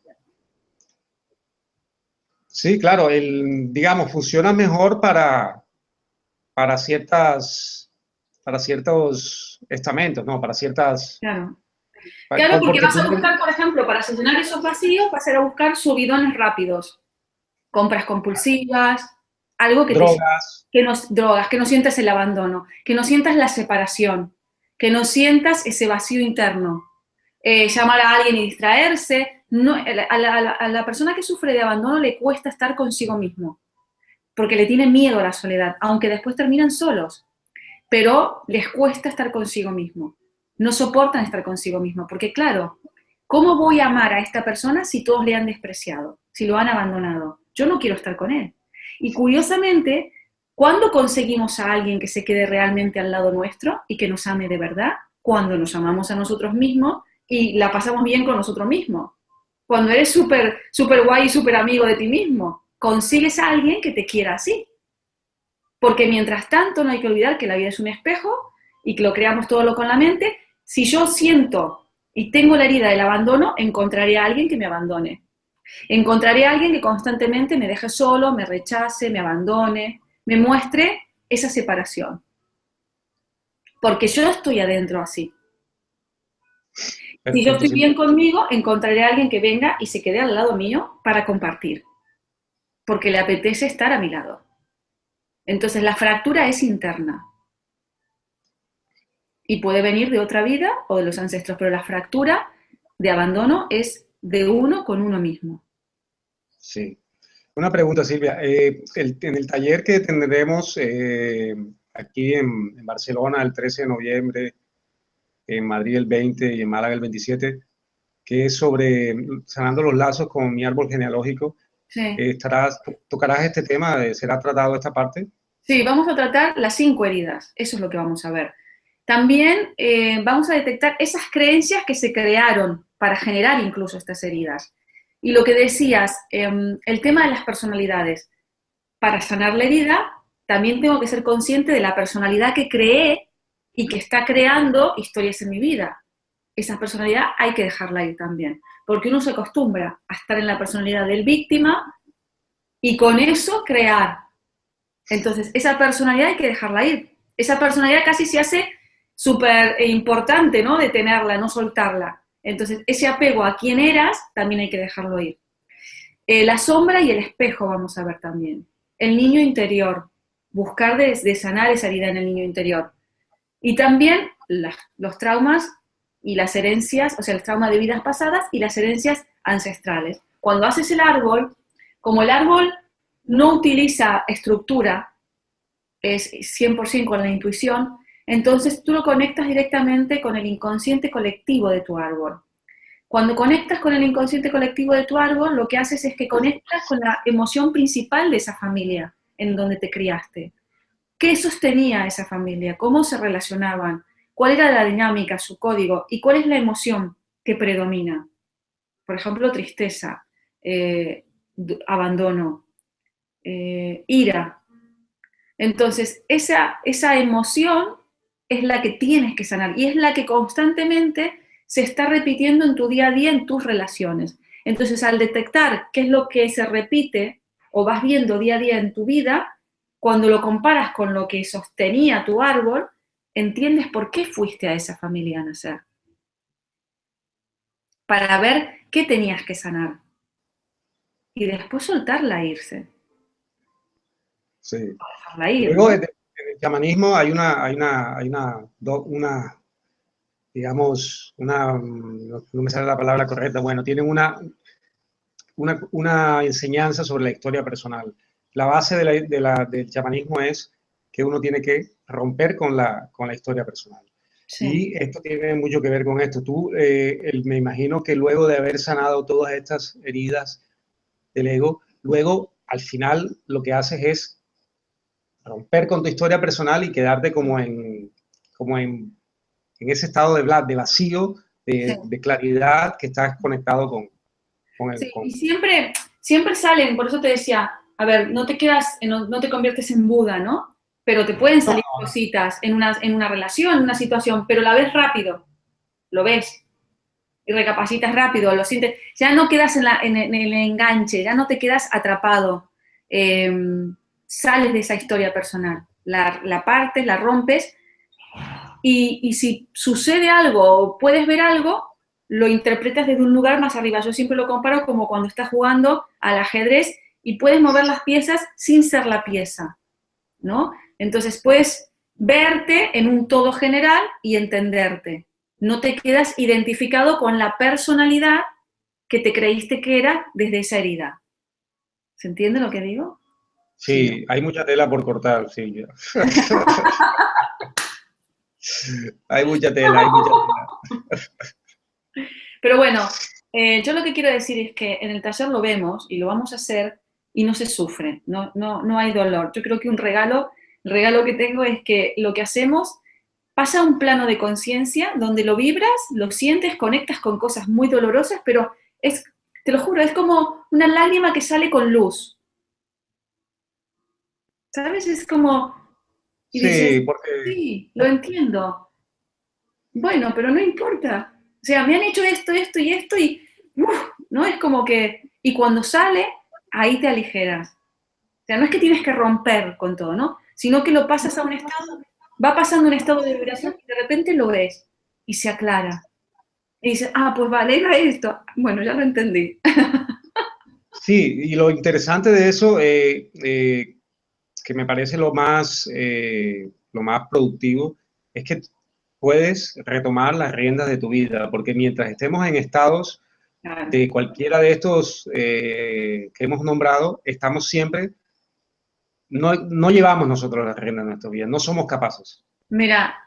Sí, claro, digamos, funciona mejor para ciertos estamentos, ¿no? Para ciertas... Claro. Claro, porque Porque vas tú... a buscar, por ejemplo, para llenar esos vacíos, vas a ir a buscar subidones rápidos, compras compulsivas, algo que Drogas. drogas, que no sientas el abandono, que no sientas la separación, que no sientas ese vacío interno. Llamar a alguien y distraerse. No, a la persona que sufre de abandono le cuesta estar consigo mismo, porque le tiene miedo a la soledad, aunque después terminan solos, pero les cuesta estar consigo mismo. No soportan estar consigo mismo, porque claro, ¿cómo voy a amar a esta persona si todos le han despreciado, si lo han abandonado? Yo no quiero estar con él. Y curiosamente, ¿cuándo conseguimos a alguien que se quede realmente al lado nuestro y que nos ame de verdad? Cuando nos amamos a nosotros mismos y la pasamos bien con nosotros mismos. Cuando eres súper super guay y súper amigo de ti mismo, consigues a alguien que te quiera así. Porque mientras tanto no hay que olvidar que la vida es un espejo y que lo creamos todo con la mente. Si yo siento y tengo la herida del abandono, encontraré a alguien que me abandone. Encontraré a alguien que constantemente me deje solo, me rechace, me abandone, me muestre esa separación. Porque yo estoy adentro así. Si yo Perfecto, estoy Silvia. bien conmigo, encontraré a alguien que venga y se quede al lado mío para compartir. Porque le apetece estar a mi lado. Entonces la fractura es interna. Y puede venir de otra vida o de los ancestros, pero la fractura de abandono es de uno con uno mismo. Sí. Una pregunta, Silvia. En el taller que tendremos aquí en Barcelona el 13 de noviembre, en Madrid el 20 y en Málaga el 27, que es sobre sanando los lazos con mi árbol genealógico, Sí. ¿tocarás este tema? ¿Será tratado esta parte? Sí, vamos a tratar las 5 heridas, eso es lo que vamos a ver. También vamos a detectar esas creencias que se crearon para generar incluso estas heridas. Y lo que decías, el tema de las personalidades. Para sanar la herida, también tengo que ser consciente de la personalidad que creé y que está creando historias en mi vida. Esa personalidad hay que dejarla ir también, porque uno se acostumbra a estar en la personalidad del víctima y con eso crear. Entonces, esa personalidad hay que dejarla ir. Esa personalidad casi se hace súper importante, ¿no? De tenerla, no soltarla. Entonces, ese apego a quién eras también hay que dejarlo ir. La sombra y el espejo vamos a ver también. El niño interior, buscar de sanar esa herida en el niño interior. Y también los traumas y las herencias, o sea, el trauma de vidas pasadas y las herencias ancestrales. Cuando haces el árbol, como el árbol no utiliza estructura, es 100% con la intuición, entonces tú lo conectas directamente con el inconsciente colectivo de tu árbol. Cuando conectas con el inconsciente colectivo de tu árbol, lo que haces es que conectas con la emoción principal de esa familia en donde te criaste. ¿Qué sostenía esa familia? ¿Cómo se relacionaban? ¿Cuál era la dinámica, su código? ¿Y cuál es la emoción que predomina? Por ejemplo, tristeza, abandono, ira. Entonces, esa emoción es la que tienes que sanar y es la que constantemente se está repitiendo en tu día a día, en tus relaciones. Entonces, al detectar qué es lo que se repite o vas viendo día a día en tu vida, cuando lo comparas con lo que sostenía tu árbol, entiendes por qué fuiste a esa familia a nacer. Para ver qué tenías que sanar. Y después soltarla e irse. Sí. Dejarla ir, Luego, ¿no? en el chamanismo hay una, digamos, no me sale la palabra correcta, bueno, tienen una enseñanza sobre la historia personal. La base del chamanismo es que uno tiene que romper con la historia personal. Sí, Y esto tiene mucho que ver con esto. Tú, me imagino que luego de haber sanado todas estas heridas del ego, luego al final lo que haces es romper con tu historia personal y quedarte como en ese estado de vacío, sí. de claridad, que estás conectado con el... Sí, Con, y siempre salen, por eso te decía, a ver, no te quedas, no te conviertes en Buda, ¿no? Pero te pueden no, salir cositas en una relación, en una situación, pero la ves rápido, lo ves y recapacitas rápido, lo sientes, ya no quedas en el enganche, ya no te quedas atrapado, eh, sales de esa historia personal, la partes, la rompes y si sucede algo o puedes ver algo, lo interpretas desde un lugar más arriba. Yo siempre lo comparo como cuando estás jugando al ajedrez y puedes mover las piezas sin ser la pieza, ¿no? Entonces puedes verte en un todo general y entenderte. No te quedas identificado con la personalidad que te creíste que era desde esa herida. ¿Se entiende lo que digo? Sí, ¿no? sí, hay mucha tela por cortar, Silvia. Hay mucha tela, hay mucha tela. Pero bueno, yo lo que quiero decir es que en el taller lo vemos y lo vamos a hacer y no se sufre, no hay dolor. Yo creo que el regalo que tengo es que lo que hacemos pasa a un plano de conciencia donde lo vibras, lo sientes, conectas con cosas muy dolorosas, pero te lo juro, es como una lágrima que sale con luz. ¿Sabes? Es como, y dices, Sí, porque sí, lo entiendo. Bueno, pero no importa. O sea, me han hecho esto, esto y esto y, ¿no? Es como que, y cuando sale, ahí te aligeras. O sea, no es que tienes que romper con todo, ¿no? Sino que lo pasas a un estado, va pasando un estado de vibración y de repente lo ves y se aclara. Y dices, ah, pues vale, era esto. Bueno, ya lo entendí. sí, y lo interesante de eso, que me parece lo más productivo, es que puedes retomar las riendas de tu vida, porque mientras estemos en estados Claro. de cualquiera de estos que hemos nombrado, estamos siempre, no llevamos nosotros las riendas de nuestra vida, no somos capaces. Mira,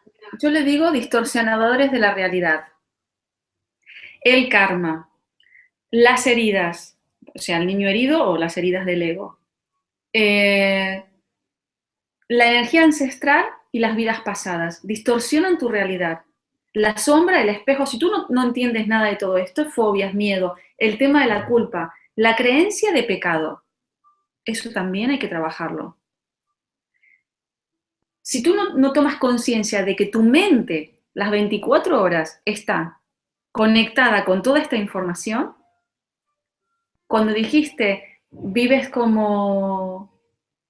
yo le digo distorsionadores de la realidad. El karma, las heridas, o sea, el niño herido o las heridas del ego. Eh, la energía ancestral y las vidas pasadas distorsionan tu realidad. La sombra, el espejo, si tú no entiendes nada de todo esto, fobias, miedo, el tema de la culpa, la creencia de pecado, eso también hay que trabajarlo. Si tú no tomas conciencia de que tu mente las 24 horas está conectada con toda esta información, cuando dijiste vives como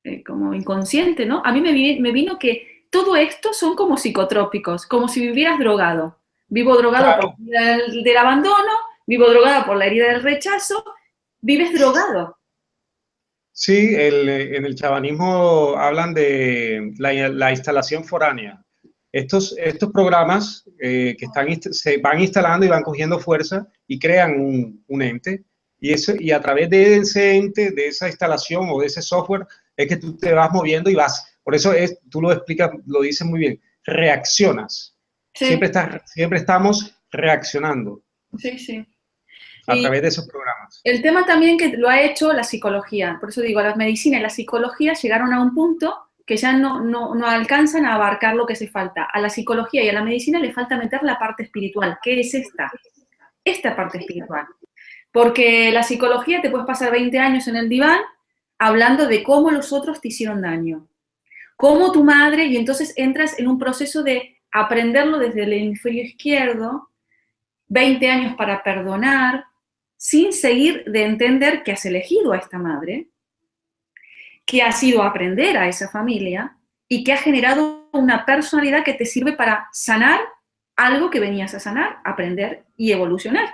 inconsciente, ¿no? A mí me vino que todo esto son como psicotrópicos, como si vivieras drogado. Vivo drogado por Claro. la herida del abandono, vivo drogada por la herida del rechazo, vives drogado. Sí, en el chamanismo hablan de la instalación foránea. Estos programas se van instalando y van cogiendo fuerza y crean un ente. Y a través de ese ente, de esa instalación o de ese software, es que tú te vas moviendo y vas. Por eso tú lo explicas, lo dices muy bien, reaccionas. Sí, Siempre estamos reaccionando sí, sí. a Y través de esos programas. el tema también que lo ha hecho la psicología. Por eso digo, la medicina y la psicología llegaron a un punto que ya no alcanzan a abarcar lo que hace falta. A la psicología y a la medicina le falta meter la parte espiritual. ¿Qué es esta parte espiritual? Porque la psicología te puedes pasar 20 años en el diván hablando de cómo los otros te hicieron daño, cómo tu madre, y entonces entras en un proceso de aprenderlo desde el hemisferio izquierdo, 20 años para perdonar, sin seguir de entender que has elegido a esta madre, que has ido a aprender a esa familia y que ha generado una personalidad que te sirve para sanar algo que venías a sanar, aprender y evolucionar.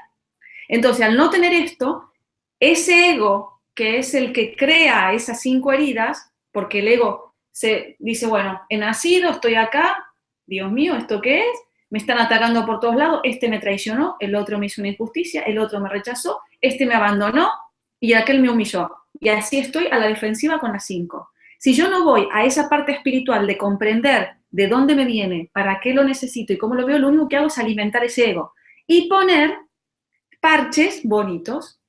Entonces, al no tener esto, ese ego, que es el que crea esas 5 heridas, porque el ego se dice, bueno, he nacido, estoy acá, Dios mío, ¿esto qué es? Me están atacando por todos lados, este me traicionó, el otro me hizo una injusticia, el otro me rechazó, este me abandonó y aquel me humilló. Y así estoy a la defensiva con las 5. Si yo no voy a esa parte espiritual de comprender de dónde me viene, para qué lo necesito y cómo lo veo, lo único que hago es alimentar ese ego y poner parches bonitos.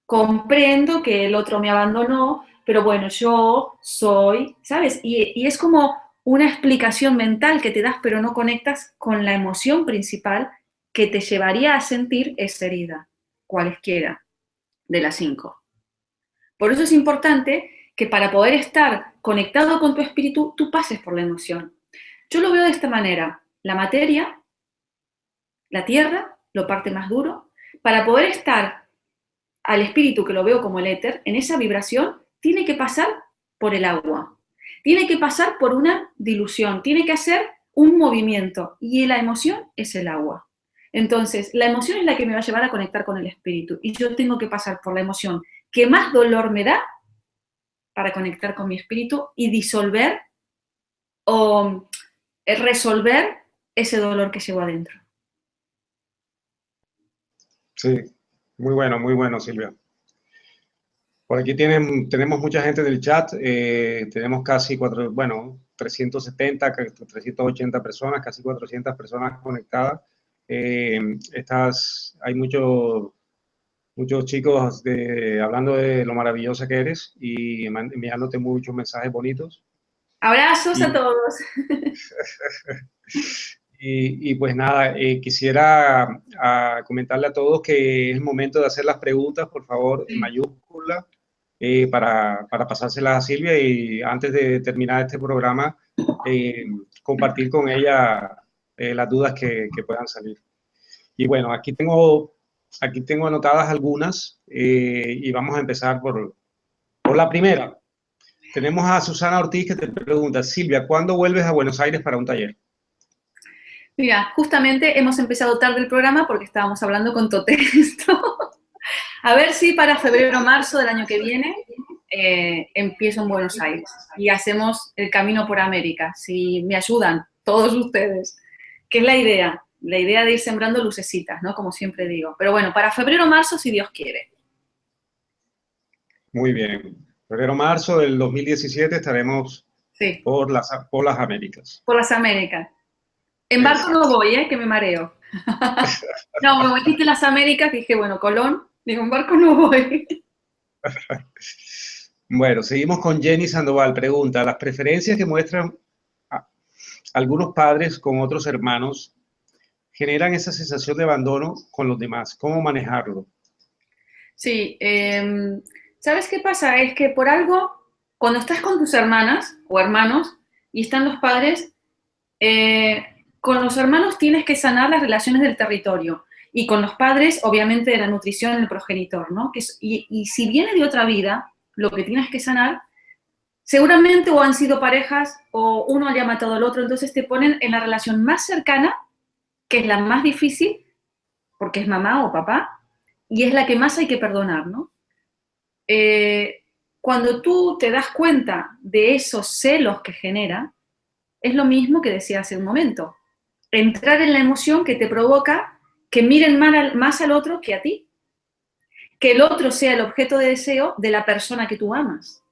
Comprendo que el otro me abandonó, pero bueno, yo soy, ¿sabes? Y es como una explicación mental que te das, pero no conectas con la emoción principal que te llevaría a sentir esa herida, cualesquiera de las 5. Por eso es importante que para poder estar conectado con tu espíritu, tú pases por la emoción. Yo lo veo de esta manera. La materia, la tierra, lo parte más duro. Para poder estar al espíritu, que lo veo como el éter, en esa vibración, tiene que pasar por el agua. Tiene que pasar por una dilución. Tiene que hacer un movimiento. Y la emoción es el agua. Entonces, la emoción es la que me va a llevar a conectar con el espíritu. Y yo tengo que pasar por la emoción que más dolor me da para conectar con mi espíritu y disolver o resolver ese dolor que llevo adentro. Sí, muy bueno, Silvia. Por aquí tenemos mucha gente del chat, tenemos casi 370, 380 personas, casi 400 personas conectadas. Hay muchos chicos hablando de lo maravillosa que eres y enviándote muchos mensajes bonitos. Abrazos a todos. Y pues nada, quisiera comentarle a todos que es el momento de hacer las preguntas, por favor, en mayúscula, para pasárselas a Silvia y antes de terminar este programa, compartir con ella las dudas que puedan salir. Y bueno, aquí tengo anotadas algunas y vamos a empezar por la primera. Tenemos a Susana Ortiz que te pregunta, Silvia, ¿cuándo vuelves a Buenos Aires para un taller? Mira, justamente hemos empezado tarde el programa porque estábamos hablando con Toté esto. A ver si para febrero o marzo del año que viene empiezo en Buenos Aires y hacemos el camino por América, si me ayudan todos ustedes, que es la idea de ir sembrando lucecitas, ¿no? Como siempre digo. Pero bueno, para febrero o marzo, si Dios quiere. Muy bien. Febrero o marzo del 2017 estaremos por las Américas. Por las Américas. En barco no voy, que me mareo. No, me metiste en las Américas, dije, bueno, Colón, digo, en barco no voy. Bueno, seguimos con Jenny Sandoval. Pregunta, ¿las preferencias que muestran algunos padres con otros hermanos generan esa sensación de abandono con los demás? ¿Cómo manejarlo? Sí, ¿sabes qué pasa? Es que por algo, cuando estás con tus hermanas o hermanos y están los padres, con los hermanos tienes que sanar las relaciones del territorio y con los padres, obviamente, de la nutrición del progenitor, ¿no? Y si viene de otra vida, lo que tienes que sanar, seguramente o han sido parejas o uno haya matado al otro, entonces te ponen en la relación más cercana, que es la más difícil, porque es mamá o papá, y es la que más hay que perdonar, ¿no? Cuando tú te das cuenta de esos celos que genera, es lo mismo que decía hace un momento. Entrar en la emoción que te provoca que miren más al otro que a ti. Que el otro sea el objeto de deseo de la persona que tú amas.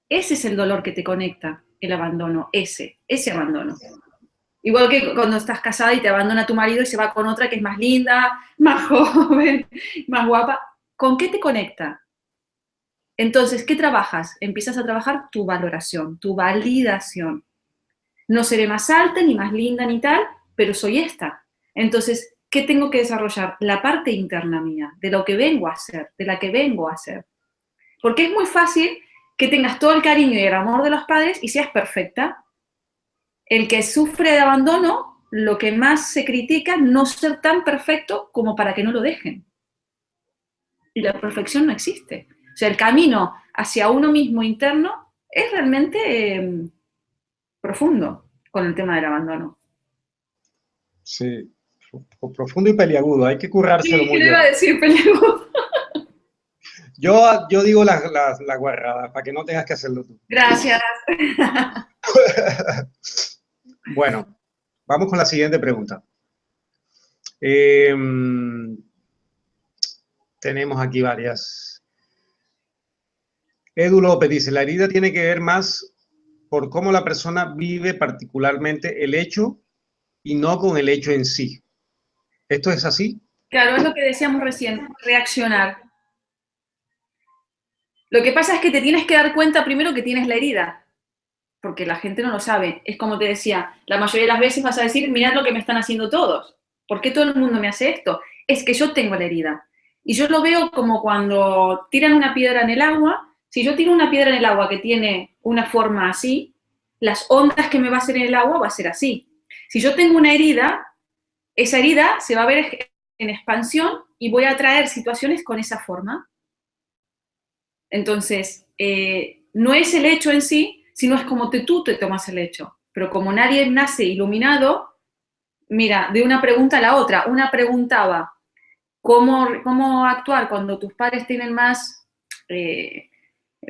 Ese es el dolor que te conecta, el abandono, ese abandono. Igual que cuando estás casada y te abandona tu marido y se va con otra que es más linda, más joven, más guapa. ¿Con qué te conecta? Entonces, ¿qué trabajas? Empiezas a trabajar tu valoración, tu validación. No seré más alta, ni más linda, ni tal, pero soy esta. Entonces, ¿qué tengo que desarrollar? La parte interna mía, de lo que vengo a hacer, de la que vengo a ser. Porque es muy fácil que tengas todo el cariño y el amor de los padres y seas perfecta. El que sufre de abandono, lo que más se critica es no ser tan perfecto como para que no lo dejen. Y la perfección no existe. O sea, el camino hacia uno mismo interno es realmente profundo con el tema del abandono. Sí, profundo y peliagudo, hay que currárselo sí, muy bien. Sí, le iba a decir peliagudo. Yo digo la guarrada, para que no tengas que hacerlo tú. Gracias. Bueno, vamos con la siguiente pregunta. Tenemos aquí varias. Edu López dice, la herida tiene que ver más por cómo la persona vive particularmente el hecho y no con el hecho en sí. ¿Esto es así? Claro, es lo que decíamos recién, reaccionar. Lo que pasa es que te tienes que dar cuenta primero que tienes la herida, porque la gente no lo sabe. Es como te decía, la mayoría de las veces vas a decir, mirad lo que me están haciendo todos. ¿Por qué todo el mundo me hace esto? Es que yo tengo la herida. Y yo lo veo como cuando tiran una piedra en el agua. Si yo tiro una piedra en el agua que tiene una forma así, las ondas que me va a hacer en el agua va a ser así. Si yo tengo una herida, esa herida se va a ver en expansión y voy a atraer situaciones con esa forma. Entonces, no es el hecho en sí, sino es como tú te tomas el hecho. Pero como nadie nace iluminado, mira, de una pregunta a la otra. Una preguntaba, ¿cómo actuar cuando tus padres tienen más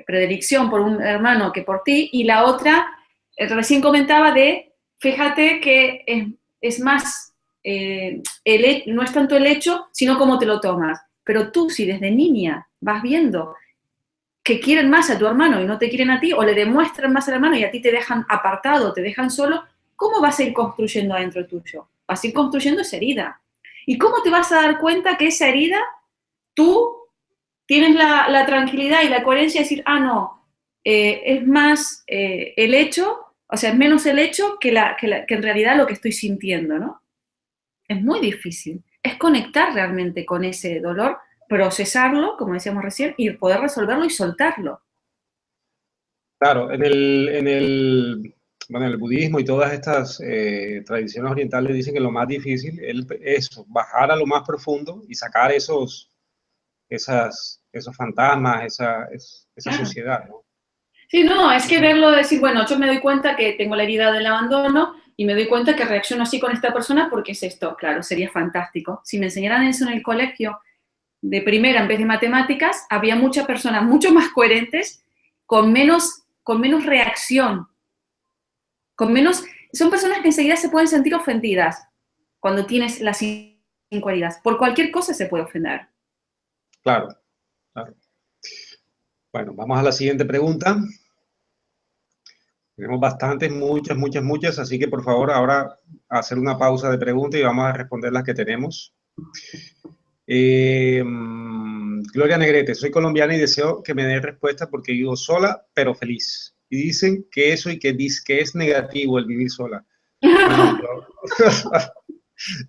predilección por un hermano que por ti? Y la otra, recién comentaba de, fíjate que es más, no es tanto el hecho, sino cómo te lo tomas. Pero tú, si desde niña vas viendo que quieren más a tu hermano y no te quieren a ti, o le demuestran más al hermano y a ti te dejan apartado, te dejan solo, ¿cómo vas a ir construyendo adentro tuyo? Vas a ir construyendo esa herida. ¿Y cómo te vas a dar cuenta que esa herida, tú tienes la tranquilidad y la coherencia de decir, ah, no, es más el hecho, o sea, es menos el hecho que en realidad lo que estoy sintiendo, ¿no? Es muy difícil. Es conectar realmente con ese dolor, procesarlo, como decíamos recién, y poder resolverlo y soltarlo. Claro, bueno, el budismo y todas estas tradiciones orientales dicen que lo más difícil es eso, bajar a lo más profundo y sacar esos fantasmas, esa Claro. suciedad, ¿no? Sí, no, es que verlo, decir, bueno, yo me doy cuenta que tengo la herida del abandono y me doy cuenta que reacciono así con esta persona porque es esto, claro, sería fantástico. Si me enseñaran eso en el colegio de primera en vez de matemáticas, había muchas personas mucho más coherentes, con menos reacción, con menos... Son personas que enseguida se pueden sentir ofendidas cuando tienes las 5 heridas. Por cualquier cosa se puede ofender. Claro, claro. Bueno, vamos a la siguiente pregunta. Tenemos bastantes, muchas, así que por favor ahora hacer una pausa de preguntas y vamos a responder las que tenemos. Gloria Negrete, soy colombiana y deseo que me dé respuesta porque vivo sola, pero feliz. Y dicen que eso y que es negativo el vivir sola. Bueno,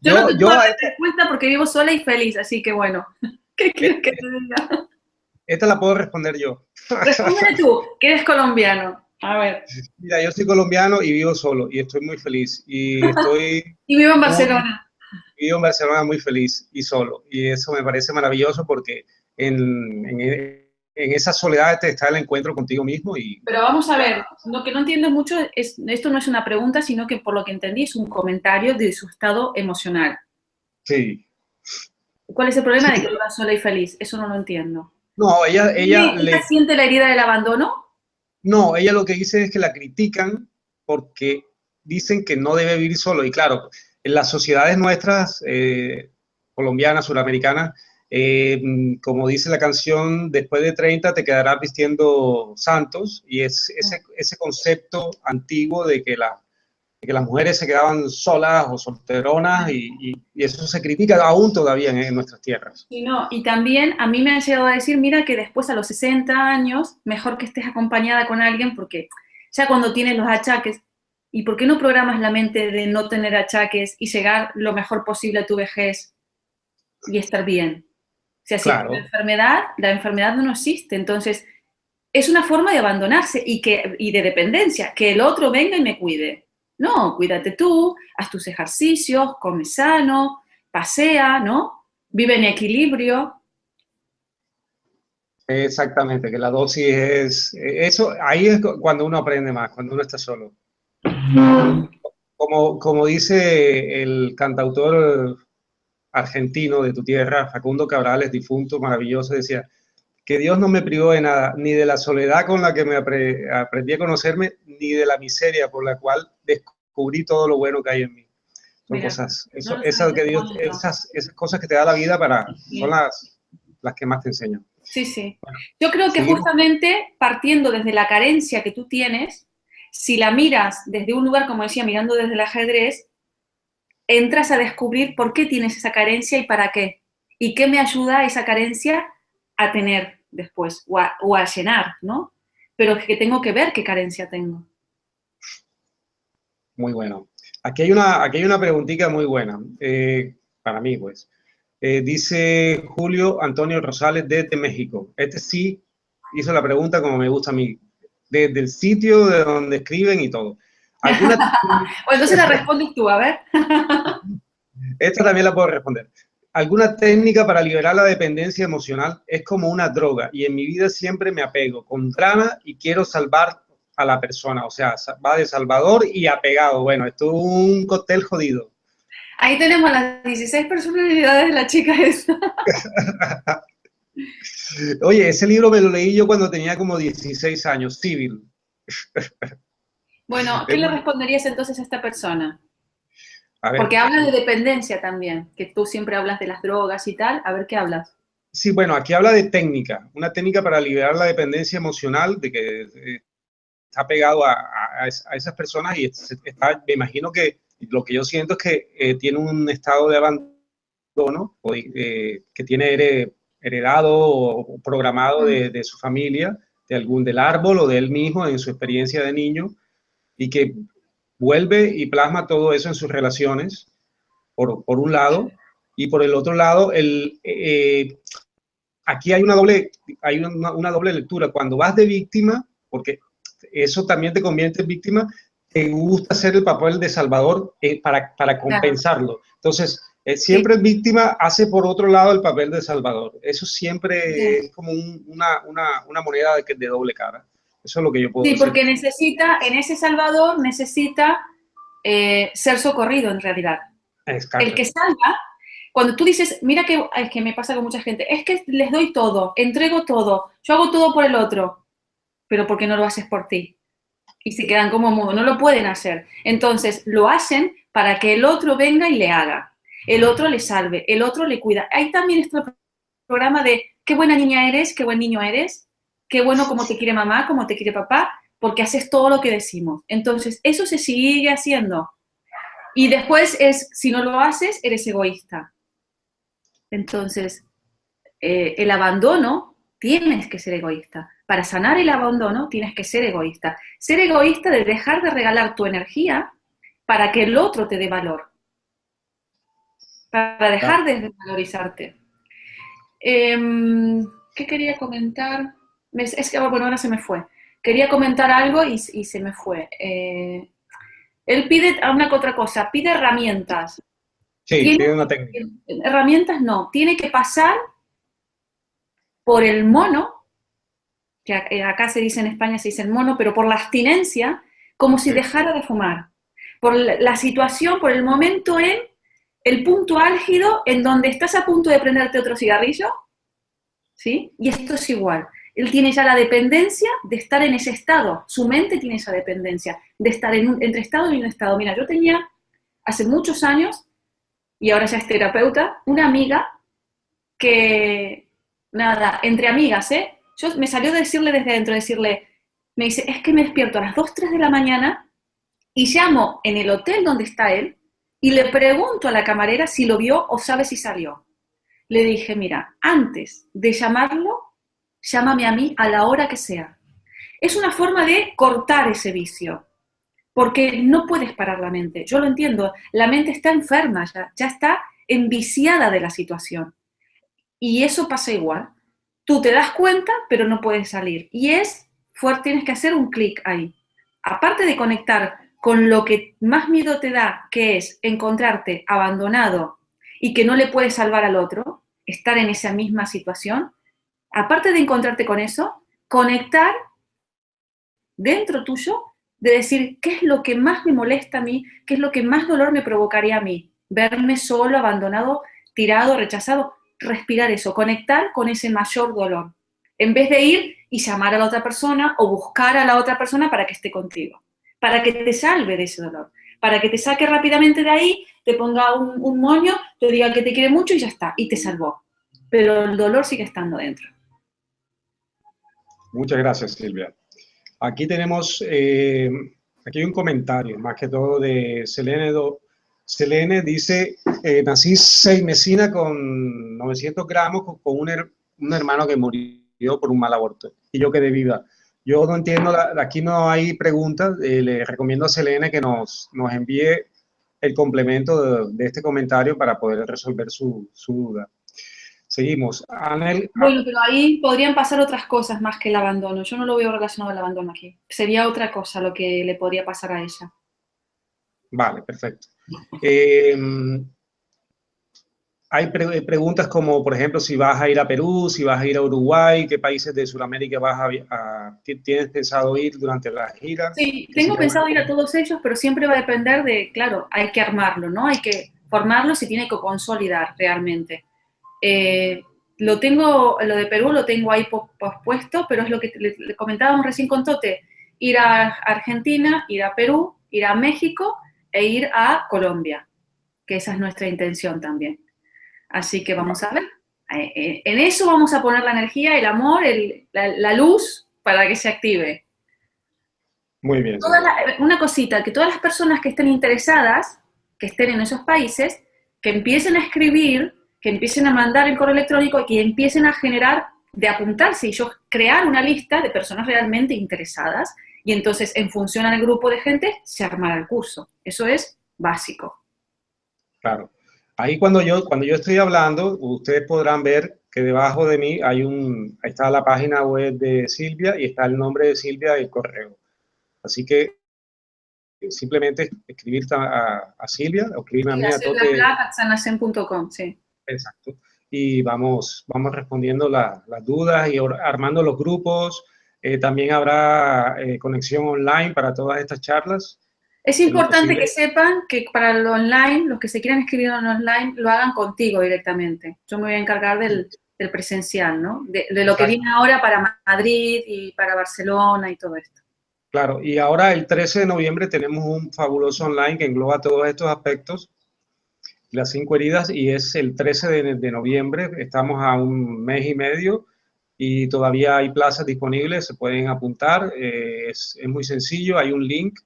Yo no te puedo a dar respuesta porque vivo sola y feliz, así que bueno, ¿qué quieres que te diga? esta la puedo responder yo. Respóndeme tú, que eres colombiano. A ver. Mira, yo soy colombiano y vivo solo y estoy muy feliz. Y Y vivo en Barcelona. vivo en Barcelona muy feliz y solo. Y eso me parece maravilloso porque en esa soledad está el encuentro contigo mismo. Pero vamos a ver, lo que no entiendo mucho es, esto no es una pregunta, sino que por lo que entendí es un comentario de su estado emocional. Sí. ¿Cuál es el problema Sí. de que viva sola y feliz? Eso no lo entiendo. No, ella siente la herida del abandono? No, ella lo que dice es que la critican porque dicen que no debe vivir solo. Y claro, en las sociedades nuestras, colombianas, suramericanas, como dice la canción, después de 30 te quedarás vistiendo santos, y es ese concepto antiguo de que las mujeres se quedaban solas o solteronas, y eso se critica aún todavía en nuestras tierras. Y no, y también a mí me han llegado a decir, mira que después a los 60 años, mejor que estés acompañada con alguien porque ya cuando tienes los achaques, ¿y por qué no programas la mente de no tener achaques y llegar lo mejor posible a tu vejez y estar bien? O sea, si Claro. la enfermedad no existe, entonces es una forma de abandonarse y de dependencia, que el otro venga y me cuide. No, cuídate tú, haz tus ejercicios, come sano, pasea, ¿no? Vive en equilibrio. Exactamente, que la dosis es... Eso, ahí es cuando uno aprende más, cuando uno está solo. Como dice el cantautor argentino de tu tierra, Facundo Cabral, es difunto, maravilloso, decía que Dios no me privó de nada, ni de la soledad con la que me aprendí a conocerme, ni de la miseria por la cual descubrí todo lo bueno que hay en mí. Son Mira, cosas, no lo esas, sabes, que qué Dios, bonito. esas cosas que te da la vida Sí, son las que más te enseñan. sí, sí. Bueno, Yo creo que seguimos. justamente partiendo desde la carencia que tú tienes, si la miras desde un lugar, como decía, mirando desde el ajedrez, entras a descubrir por qué tienes esa carencia y para qué. Y qué me ayuda esa carencia a tener después o a llenar, ¿no? Pero es que tengo que ver qué carencia tengo. Muy bueno. Aquí hay una preguntita muy buena, para mí, pues. Dice Julio Antonio Rosales desde México. Este sí hizo la pregunta como me gusta a mí, desde el sitio de donde escriben y todo. ¿Alguna, O entonces la respondes tú, a ver. esta también la puedo responder. ¿Alguna técnica para liberar la dependencia emocional? Es como una droga y en mi vida siempre me apego con drama y quiero salvar a la persona. O sea, va de salvador y apegado. Bueno, esto es un cóctel jodido. Ahí tenemos las 16 personalidades de la chica esa. Oye, ese libro me lo leí yo cuando tenía como 16 años, Civil. Bueno, ¿qué le responderías entonces a esta persona? A ver, Porque habla de dependencia también, que tú siempre hablas de las drogas y tal. A ver qué hablas. sí, bueno, aquí habla de técnica, una técnica para liberar la dependencia emocional de que está pegado a esas personas y está, me imagino que lo que yo siento es que tiene un estado de abandono que tiene heredado o programado de su familia, del árbol o de él mismo en su experiencia de niño y que vuelve y plasma todo eso en sus relaciones, por un lado, y por el otro lado, aquí hay una doble lectura. Cuando vas de víctima, porque eso también te convierte en víctima, te gusta hacer el papel de salvador para Claro. compensarlo. Entonces, Sí, siempre el víctima hace por otro lado el papel de salvador. Eso siempre sí. es como una moneda de doble cara. Eso es lo que yo puedo Sí, decir. porque necesita, en ese Salvador necesita ser socorrido en realidad. El Exacto. que salva, cuando tú dices, mira que es que me pasa con mucha gente, es que les doy todo, entrego todo, yo hago todo por el otro, pero ¿por qué no lo haces por ti? Y se quedan como mudos, no lo pueden hacer. Entonces lo hacen para que el otro venga y le haga, el otro le salve, el otro le cuida. Ahí también está el programa de qué buena niña eres, qué buen niño eres, qué bueno como te quiere mamá, como te quiere papá, porque haces todo lo que decimos. Entonces eso se sigue haciendo. Y después es, si no lo haces, eres egoísta. Entonces, el abandono, tienes que ser egoísta. Para sanar el abandono, tienes que ser egoísta. Ser egoísta de dejar de regalar tu energía para que el otro te dé valor, para dejar de valorizarte. ¿Qué quería comentar? Es que, bueno, ahora se me fue. Quería comentar algo y se me fue. Él pide una que otra cosa, pide herramientas. Sí, Tiene tiene una técnica. herramientas no, tiene que pasar por el mono, que acá se dice en España, se dice el mono, pero por la abstinencia, como si Sí. dejara de fumar. Por la situación, por el momento en el punto álgido en donde estás a punto de prenderte otro cigarrillo, ¿sí? Y esto es igual. Él tiene ya la dependencia de estar en ese estado. Su mente tiene esa dependencia de estar entre estado y un estado. Mira, yo tenía hace muchos años, y ahora ya es terapeuta, una amiga que, nada, entre amigas, ¿eh? Yo me salió de decirle desde adentro, decirle, me dice, es que me despierto a las 2 3 de la mañana y llamo en el hotel donde está él y le pregunto a la camarera si lo vio o sabe si salió. Le dije, mira, antes de llamarlo, llámame a mí a la hora que sea. Es una forma de cortar ese vicio, porque no puedes parar la mente. Yo lo entiendo, la mente está enferma, ya está enviciada de la situación. Y eso pasa igual. Tú te das cuenta, pero no puedes salir. Y es fuerte, tienes que hacer un clic ahí. Aparte de conectar con lo que más miedo te da, que es encontrarte abandonado y que no le puedes salvar al otro, estar en esa misma situación, aparte de encontrarte con eso, conectar dentro tuyo de decir qué es lo que más me molesta a mí, qué es lo que más dolor me provocaría a mí, verme solo, abandonado, tirado, rechazado, respirar eso, conectar con ese mayor dolor. en vez de ir y llamar a la otra persona o buscar a la otra persona para que esté contigo, para que te salve de ese dolor, para que te saque rápidamente de ahí, te ponga un moño, te diga que te quiere mucho y ya está, y te salvó. Pero el dolor sigue estando dentro. Muchas gracias, Silvia. Aquí tenemos, aquí hay un comentario, más que todo de Selene. Selene dice, nací 6 mesina con 900 gramos con un hermano que murió por un mal aborto y yo quedé viva. Yo no entiendo, aquí no hay preguntas, le recomiendo a Selene que nos envíe el complemento de este comentario para poder resolver su duda. Seguimos. Anel, bueno, pero ahí podrían pasar otras cosas más que el abandono. Yo no lo veo relacionado al abandono aquí. Sería otra cosa lo que le podría pasar a ella. Vale, perfecto. Hay preguntas como, por ejemplo, si vas a ir a Perú, si vas a ir a Uruguay, qué países de Sudamérica tienes pensado ir durante la gira. Sí, tengo pensado ir a todos ellos, pero siempre va a depender de, claro, hay que armarlo, ¿no? Hay que formarlo, se tiene que consolidar realmente. Lo de Perú lo tengo ahí pospuesto, pero es lo que le comentábamos recién con Tote, ir a Argentina, ir a Perú, ir a México e ir a Colombia, que esa es nuestra intención también. Así que vamos a ver. En eso vamos a poner la energía, el amor, la luz para que se active. Muy bien. Una cosita, que todas las personas que estén interesadas, que estén en esos países, que empiecen a escribir, que empiecen a mandar el correo electrónico y que empiecen a generar, de apuntarse y yo crear una lista de personas realmente interesadas y entonces en función al grupo de gente se armará el curso. Eso es básico. Claro. Ahí cuando yo estoy hablando, ustedes podrán ver que debajo de mí ahí está la página web de Silvia y está el nombre de Silvia y el correo. Así que simplemente escribir a Silvia o escribirme a mí a Tote. Sanacen.com, sí. Exacto. Y vamos respondiendo las dudas y armando los grupos. También habrá conexión online para todas estas charlas. Es importante que sepan que para lo online, los que se quieran escribir en online, lo hagan contigo directamente. Yo me voy a encargar del presencial, ¿no? De lo que viene ahora para Madrid y para Barcelona y todo esto. Claro, y ahora el 13 de noviembre tenemos un fabuloso online que engloba todos estos aspectos, las 5 heridas, y es el 13 de noviembre. Estamos a un mes y medio y todavía hay plazas disponibles, se pueden apuntar. Es muy sencillo, hay un link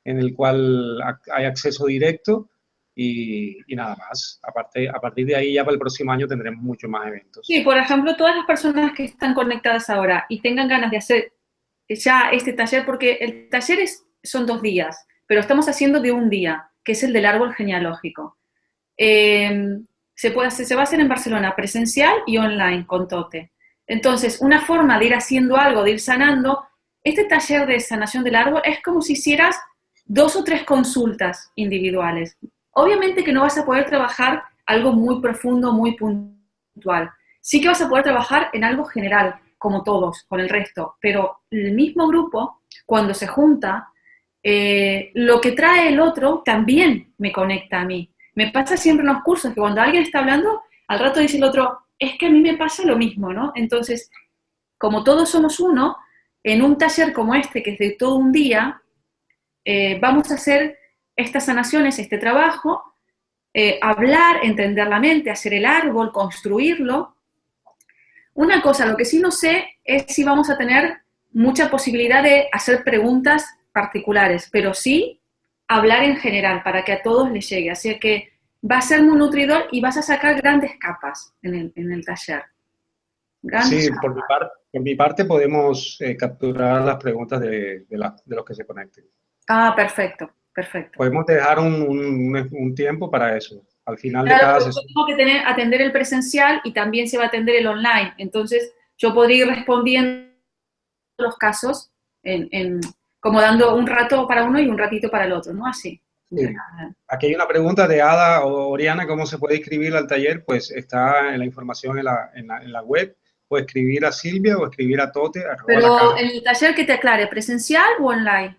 en el cual hay acceso directo y nada más. A partir de ahí ya para el próximo año tendremos muchos más eventos. Sí, por ejemplo, todas las personas que están conectadas ahora y tengan ganas de hacer ya este taller, porque el taller son 2 días, pero estamos haciendo de un día, que es el del árbol genealógico. Se va a hacer en Barcelona, presencial y online con Tote. Entonces, una forma de ir haciendo algo, de ir sanando, este taller de sanación del árbol es como si hicieras 2 o 3 consultas individuales. Obviamente que no vas a poder trabajar algo muy profundo, muy puntual. Sí que vas a poder trabajar en algo general, como todos, con el resto, pero el mismo grupo, cuando se junta, lo que trae el otro también me conecta a mí. Me pasa siempre en los cursos que cuando alguien está hablando, al rato dice el otro, es que a mí me pasa lo mismo, ¿no? Entonces, como todos somos uno, en un taller como este, que es de todo un día, vamos a hacer estas sanaciones, este trabajo, hablar, entender la mente, hacer el árbol, construirlo. Una cosa, lo que sí no sé es si vamos a tener mucha posibilidad de hacer preguntas particulares, pero sí hablar en general para que a todos les llegue. Así que va a ser muy nutridor y vas a sacar grandes capas en el taller. Sí, por mi parte podemos capturar las preguntas de los que se conecten. Ah, perfecto, perfecto. Podemos dejar un tiempo para eso. Al final de cada sesión. Yo tengo que atender el presencial y también se va a atender el online. Entonces, yo podría ir respondiendo los casos como dando un rato para uno y un ratito para el otro, ¿no? Así. Sí. Aquí hay una pregunta de Ada o Oriana, ¿cómo se puede inscribir al taller? Pues está en la información en la web. O escribir a Silvia o escribir a Tote. Pero en el taller que te aclare, ¿presencial o online?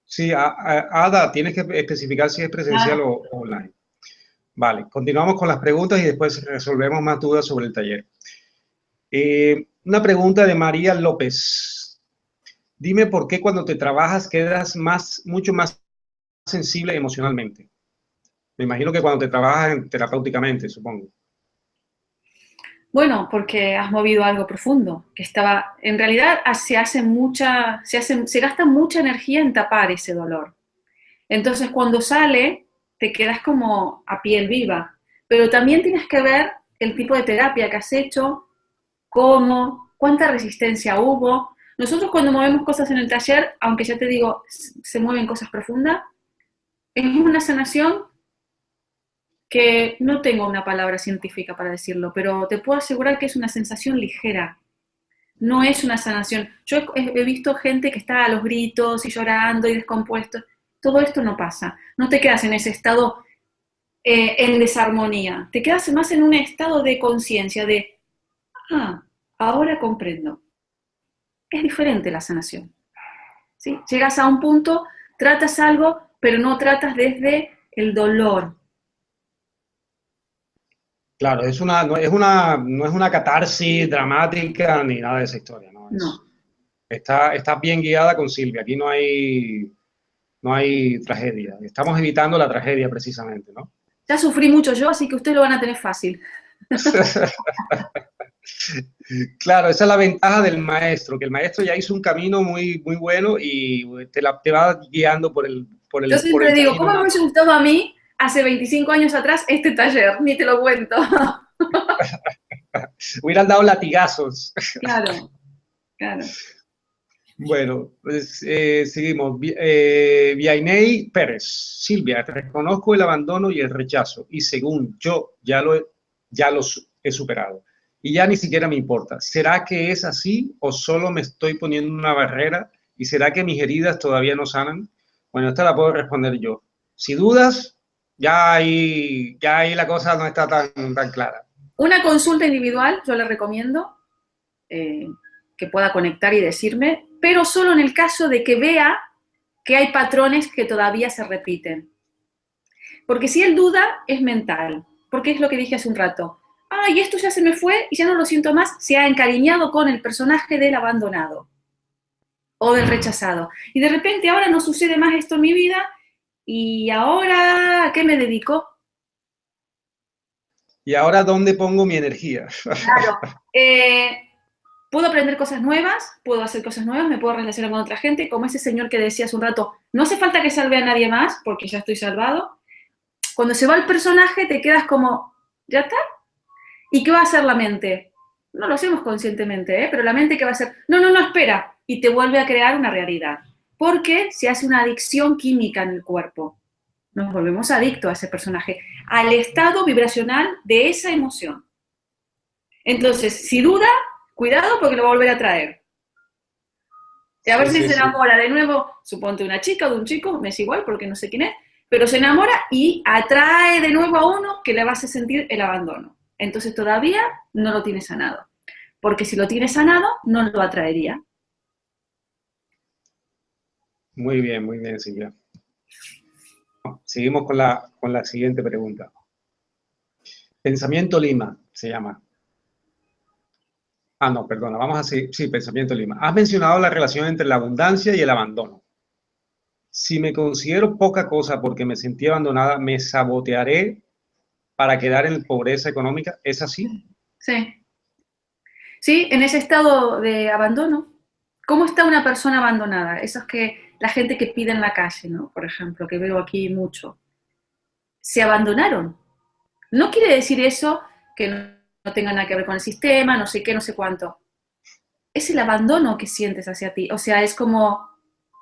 Sí, Ada, tienes que especificar si es presencial o online. Vale, continuamos con las preguntas y después resolvemos más dudas sobre el taller. Una pregunta de María López. Dime por qué cuando te trabajas quedas mucho más sensible emocionalmente. Me imagino que cuando te trabajas terapéuticamente, supongo. Bueno, porque has movido algo profundo, que estaba, en realidad se gasta mucha energía en tapar ese dolor. Entonces cuando sale, te quedas como a piel viva. Pero también tienes que ver el tipo de terapia que has hecho, cómo, cuánta resistencia hubo. Nosotros cuando movemos cosas en el taller, aunque ya te digo, se mueven cosas profundas, es una sanación que no tengo una palabra científica para decirlo, pero te puedo asegurar que es una sensación ligera. No es una sanación. Yo he visto gente que está a los gritos y llorando y descompuesto. Todo esto no pasa. No te quedas en ese estado en desarmonía. Te quedas más en un estado de conciencia, de, ahora comprendo. Es diferente la sanación. ¿Sí? Llegas a un punto, tratas algo, pero no tratas desde el dolor. Claro, no es una catarsis dramática ni nada de esa historia, ¿no? No. Está bien guiada con Silvia. Aquí no hay tragedia. Estamos evitando la tragedia precisamente, ¿no? Ya sufrí mucho yo, así que ustedes lo van a tener fácil. Claro, esa es la ventaja del maestro, que el maestro ya hizo un camino muy bueno y te va guiando Yo por siempre el digo, camino ¿cómo me más. hubiese gustado a mí hace 25 años atrás este taller? Ni te lo cuento. Hubieran dado latigazos. Claro, claro. Bueno, pues seguimos. Vianey Pérez. Silvia, reconozco el abandono y el rechazo y según yo ya los he superado. Y ya ni siquiera me importa. ¿Será que es así o solo me estoy poniendo una barrera? ¿Y será que mis heridas todavía no sanan? Bueno, esta la puedo responder yo. Si dudas, ya ahí la cosa no está tan clara. Una consulta individual, yo le recomiendo que pueda conectar y decirme, pero solo en el caso de que vea que hay patrones que todavía se repiten. Porque si él duda, es mental. Porque es lo que dije hace un rato. Ay, esto ya se me fue y ya no lo siento más. Se ha encariñado con el personaje del abandonado o del rechazado. Y de repente ahora no sucede más esto en mi vida y ahora ¿a qué me dedico? ¿Y ahora dónde pongo mi energía? Claro. Puedo aprender cosas nuevas, puedo hacer cosas nuevas, me puedo relacionar con otra gente, como ese señor que decía hace un rato, no hace falta que salve a nadie más porque ya estoy salvado. Cuando se va el personaje te quedas como, ¿ya está? ¿Y qué va a hacer la mente? No lo hacemos conscientemente, pero la mente ¿qué va a hacer? No, no, no, espera. Y te vuelve a crear una realidad. Porque se hace una adicción química en el cuerpo. Nos volvemos adictos a ese personaje, al estado vibracional de esa emoción. Entonces, si duda, cuidado porque lo va a volver a traer. Y a ver si se enamora de nuevo, suponte una chica o de un chico, me es igual porque no sé quién es, pero se enamora y atrae de nuevo a uno que le va a hacer sentir el abandono. Entonces todavía no lo tiene sanado. Porque si lo tiene sanado, no lo atraería. Muy bien, Silvia. Seguimos con la siguiente pregunta. Pensamiento Lima se llama. No, perdona, vamos a seguir. Sí, Pensamiento Lima. Has mencionado la relación entre la abundancia y el abandono. Si me considero poca cosa porque me sentí abandonada, ¿me sabotearé para quedar en pobreza económica? ¿Es así? Sí. Sí, en ese estado de abandono. ¿Cómo está una persona abandonada? Eso es que la gente que pide en la calle, ¿no? Por ejemplo, que veo aquí mucho. Se abandonaron. No quiere decir eso que no tenga nada que ver con el sistema, no sé qué, no sé cuánto. Es el abandono que sientes hacia ti. O sea, es como,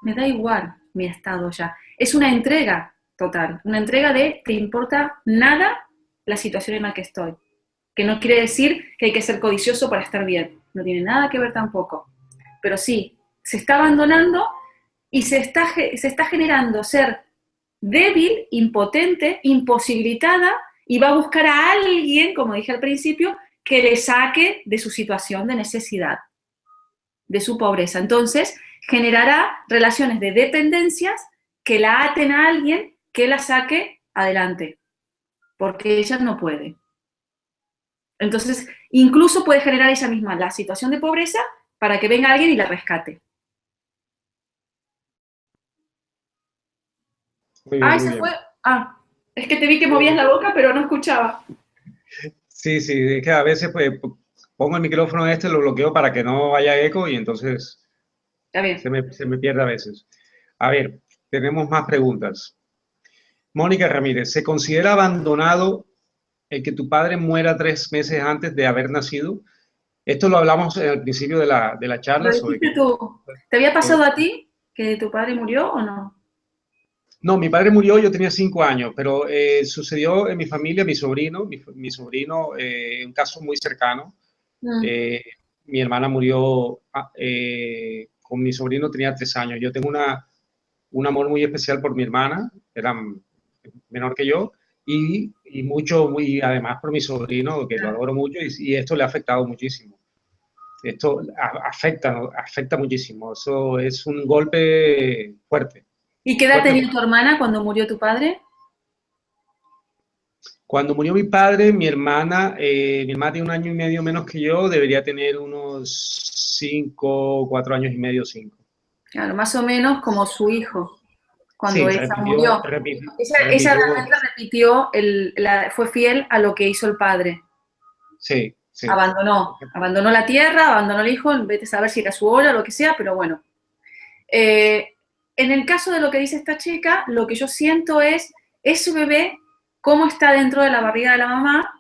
me da igual mi estado ya. Es una entrega total, una entrega de, te importa nada la situación en la que estoy. Que no quiere decir que hay que ser codicioso para estar bien. No tiene nada que ver tampoco. Pero sí, se está abandonando y se está generando ser débil, impotente, imposibilitada y va a buscar a alguien, como dije al principio, que le saque de su situación de necesidad, de su pobreza. Entonces, generará relaciones de dependencias que la aten a alguien que la saque adelante, porque ella no puede. Entonces, incluso puede generar ella misma la situación de pobreza para que venga alguien y la rescate. Muy bien, muy Se bien. fue. Es que te vi que movías la boca, pero no escuchaba. Sí, sí, es que a veces pues, pongo el micrófono lo bloqueo para que no haya eco y entonces Está bien. se me pierde a veces. A ver, tenemos más preguntas. Mónica Ramírez, ¿se considera abandonado el que tu padre muera 3 meses antes de haber nacido? Esto lo hablamos al principio de la charla ¿Lo sobre dijiste que... tú? ¿Te había pasado a ti que tu padre murió o no? No, mi padre murió, yo tenía 5 años, pero sucedió en mi familia, mi sobrino, un caso muy cercano. Mm. Eh, Mi hermana murió con mi sobrino, tenía 3 años. Yo tengo un amor muy especial por mi hermana, era menor que yo, y mucho, muy, además por mi sobrino, que lo adoro mucho, y esto le ha afectado muchísimo. Esto afecta, ¿no? Afecta muchísimo. Eso es un golpe fuerte, ¿Y qué edad fuerte, tenía fuerte. tu hermana cuando murió tu padre? Cuando murió mi padre, mi hermana tiene 1 año y medio menos que yo, debería tener unos 4 años y medio, 5. Claro, más o menos como su hijo, cuando Sí, ella murió. Ella repitió, realmente repitió, fue fiel a lo que hizo el padre. sí, sí, Abandonó la tierra, abandonó el hijo, vete a saber si era su hora o lo que sea, pero bueno. En el caso de lo que dice esta chica, lo que yo siento es ese bebé, cómo está dentro de la barriga de la mamá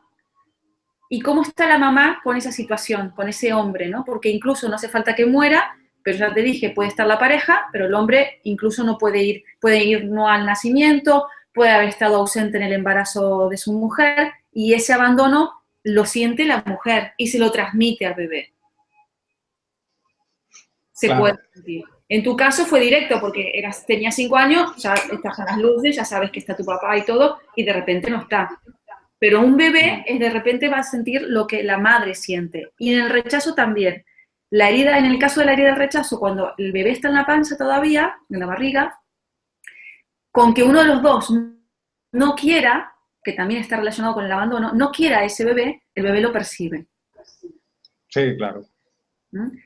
y cómo está la mamá con esa situación, con ese hombre, ¿no? Porque incluso no hace falta que muera, pero ya te dije, puede estar la pareja, pero el hombre incluso no puede ir no al nacimiento, puede haber estado ausente en el embarazo de su mujer, y ese abandono lo siente la mujer y se lo transmite al bebé. Se puede claro, sentir. En tu caso fue directo, porque tenías 5 años, ya estás a las luces, ya sabes que está tu papá y todo, y de repente no está. Pero un bebé de repente va a sentir lo que la madre siente. Y en el rechazo también. La herida, en el caso de la herida del rechazo, cuando el bebé está en la panza todavía, en la barriga, con que uno de los dos no quiera, que también está relacionado con el abandono, no quiera a ese bebé, el bebé lo percibe. sí, claro.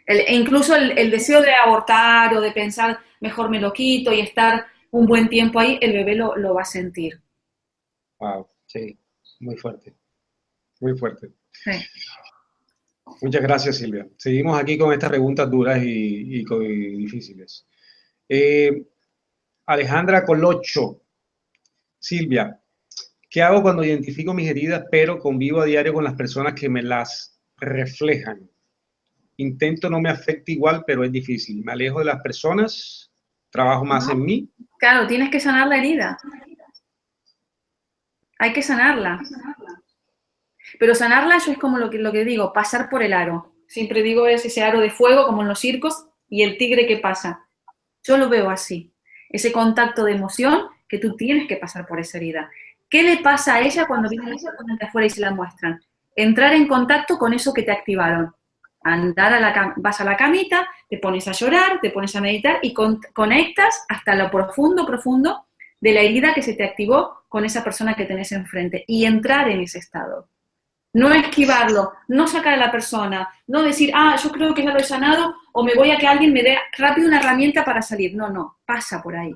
E incluso el deseo de abortar o de pensar, mejor me lo quito y estar un buen tiempo ahí, el bebé lo va a sentir. Wow, sí, muy fuerte, muy fuerte. Sí. Muchas gracias, Silvia. Seguimos aquí con estas preguntas duras y difíciles. Eh, Alejandra Colocho, Silvia, ¿qué hago cuando identifico mis heridas, pero convivo a diario con las personas que me las reflejan? Intento no me afecte igual, pero es difícil. Me alejo de las personas, trabajo más ¿No? en mí. Claro, tienes que sanar la herida. Hay que sanarla. Pero sanarla yo es como lo que digo, pasar por el aro. Siempre digo es ese aro de fuego como en los circos y el tigre que pasa. Yo lo veo así. Ese contacto de emoción que tú tienes que pasar por esa herida. ¿Qué le pasa a ella cuando vienen las personas de afuera y se la muestran? Entrar en contacto con eso que te activaron. Vas a la camita, te pones a llorar, te pones a meditar y conectas hasta lo profundo, profundo de la herida que se te activó con esa persona que tenés enfrente y entrar en ese estado. No esquivarlo, no sacar a la persona, no decir, yo creo que ya lo he sanado o me voy a que alguien me dé rápido una herramienta para salir. No, pasa por ahí.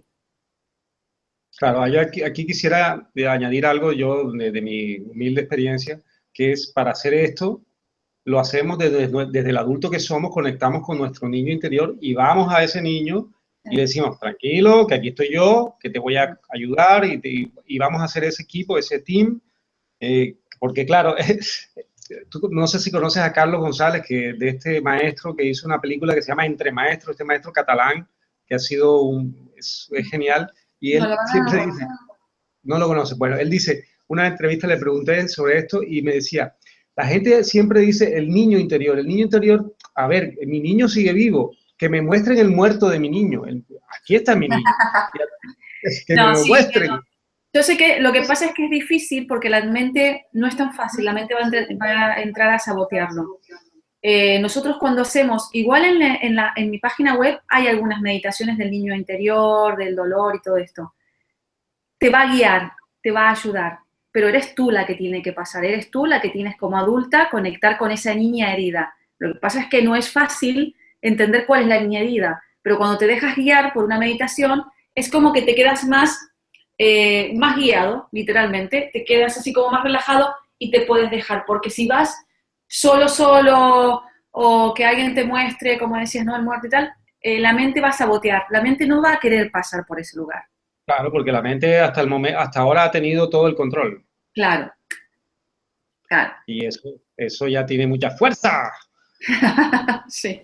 Claro, yo aquí quisiera añadir algo yo de mi humilde experiencia, que es para hacer esto, lo hacemos desde el adulto que somos, conectamos con nuestro niño interior y vamos a ese niño y le decimos, tranquilo, que aquí estoy yo, que te voy a ayudar y vamos a hacer ese equipo, ese team, porque claro, tú no sé si conoces a Carlos González, que de este maestro que hizo una película que se llama Entre Maestros, este maestro catalán, que ha sido es genial, y No, la él verdad siempre no. dice, no lo conoce, bueno, él dice, una entrevista le pregunté sobre esto y me decía, la gente siempre dice el niño interior, a ver, mi niño sigue vivo, que me muestren el muerto de mi niño, aquí está mi niño, es que me No, lo sí. muestren. Yo sé que lo que pasa es que es difícil porque la mente no es tan fácil, la mente va a entrar a sabotearlo. Nosotros cuando hacemos, igual en mi página web hay algunas meditaciones del niño interior, del dolor y todo esto. Te va a guiar, te va a ayudar. pero eres tú la que tiene que pasar, eres tú la que tienes como adulta conectar con esa niña herida. Lo que pasa es que no es fácil entender cuál es la niña herida, pero cuando te dejas guiar por una meditación, es como que te quedas más guiado, literalmente, te quedas así como más relajado y te puedes dejar, porque si vas solo, o que alguien te muestre, como decías, no, el muerto y tal, la mente va a sabotear, la mente no va a querer pasar por ese lugar. Claro, porque la mente hasta el momento, hasta ahora ha tenido todo el control. Claro, claro. Y eso ya tiene mucha fuerza. Sí.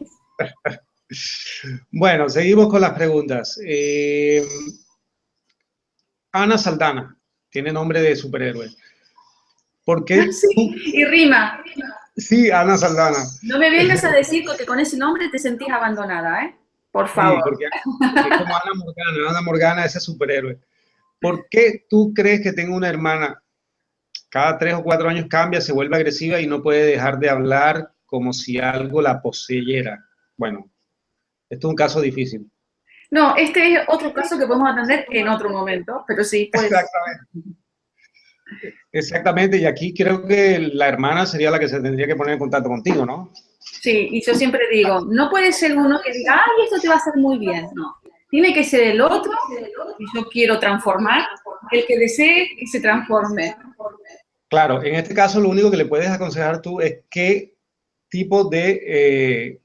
Bueno, seguimos con las preguntas. Ana Saldana, tiene nombre de superhéroe. ¿Por qué Sí, tú? y rima. Sí, Ana Saldana. No me vengas a decir que con ese nombre te sentís abandonada, ¿eh? Por Sí, favor. porque es como Ana Morgana. Ana Morgana, ese superhéroe. ¿Por qué tú crees que tengo una hermana? Cada 3 o 4 años cambia, se vuelve agresiva y no puede dejar de hablar como si algo la poseyera. Bueno, esto es un caso difícil. No, este es otro caso que podemos atender en otro momento, pero sí, pues. Exactamente. Exactamente, y aquí creo que la hermana sería la que se tendría que poner en contacto contigo, ¿no? Sí, y yo siempre digo, no puede ser uno que diga, ay, esto te va a hacer muy bien. No, tiene que ser el otro, y yo quiero transformar, el que desee que se transforme. Claro, en este caso lo único que le puedes aconsejar tú es qué tipo de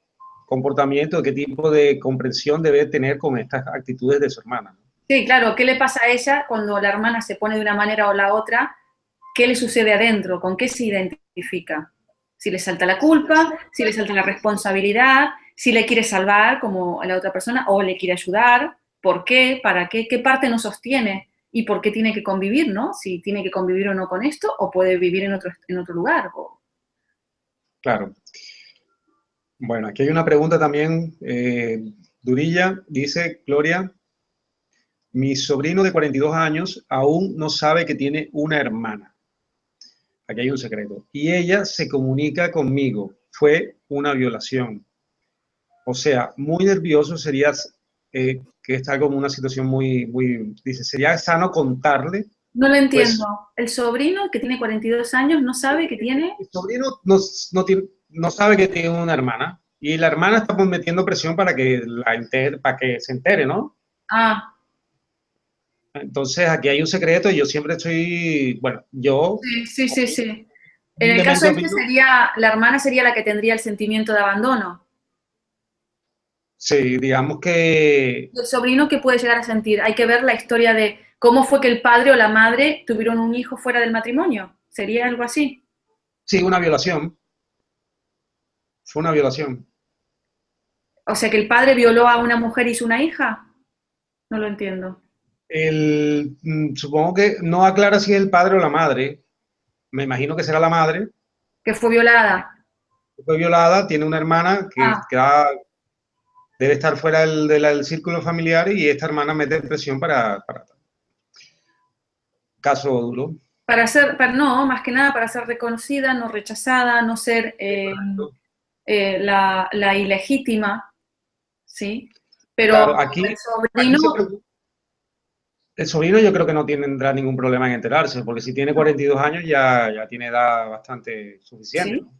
comportamiento, qué tipo de comprensión debe tener con estas actitudes de su hermana. Sí, claro, ¿qué le pasa a ella cuando la hermana se pone de una manera o la otra? ¿Qué le sucede adentro? ¿Con qué se identifica? Si le salta la culpa, si le salta la responsabilidad, si le quiere salvar como a la otra persona o le quiere ayudar, ¿por qué? ¿Para qué? ¿Qué parte no sostiene? ¿Y por qué tiene que convivir, no? Si tiene que convivir o no con esto, o puede vivir en otro lugar. Claro. Bueno, aquí hay una pregunta también, Durilla, dice Gloria, mi sobrino de 42 años aún no sabe que tiene una hermana. Aquí hay un secreto. Y ella se comunica conmigo. Fue una violación. O sea, muy nervioso sería que está como una situación dice, sería sano contarle, No lo entiendo. pues El sobrino que tiene 42 años no sabe que tiene. mi sobrino no sabe que tiene una hermana y la hermana está pues, metiendo presión para que se entere, ¿no? Ah, Entonces aquí hay un secreto y yo siempre estoy, bueno, yo sí, sí, sí, sí. En el caso humildemente este opino, sería, la hermana sería la que tendría el sentimiento de abandono. sí, digamos que El sobrino, ¿qué puede llegar a sentir? Hay que ver la historia de cómo fue que el padre o la madre tuvieron un hijo fuera del matrimonio. ¿Sería algo así? sí, una violación, fue una violación. O sea, que el padre violó a una mujer y hizo una hija. No lo entiendo. Supongo que no aclara si es el padre o la madre, me imagino que será la madre, Que fue violada. fue violada, tiene una hermana Ah, debe estar fuera del círculo familiar y esta hermana mete presión para caso duro. no, más que nada para ser reconocida, no rechazada, no ser la ilegítima, ¿sí? Pero Claro, el aquí sobrino, se preocupa. El sobrino yo creo que no tendrá ningún problema en enterarse, porque si tiene 42 años ya tiene edad bastante suficiente, sí, ¿no?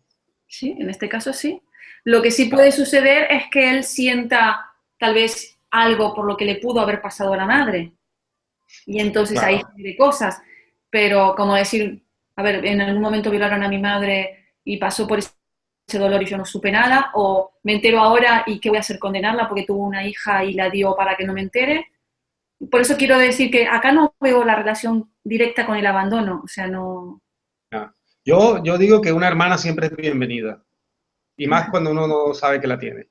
sí, en este caso sí. Lo que sí puede Claro, suceder es que él sienta tal vez algo por lo que le pudo haber pasado a la madre. Y entonces ahí claro, genere cosas. Pero como decir, a ver, en algún momento violaron a mi madre y pasó por ese dolor y yo no supe nada, o me entero ahora y qué voy a hacer, condenarla porque tuvo una hija y la dio para que no me entere. Por eso quiero decir que acá no veo la relación directa con el abandono, o sea, no. ya. Yo digo que una hermana siempre es bienvenida, y más cuando uno no sabe que la tiene.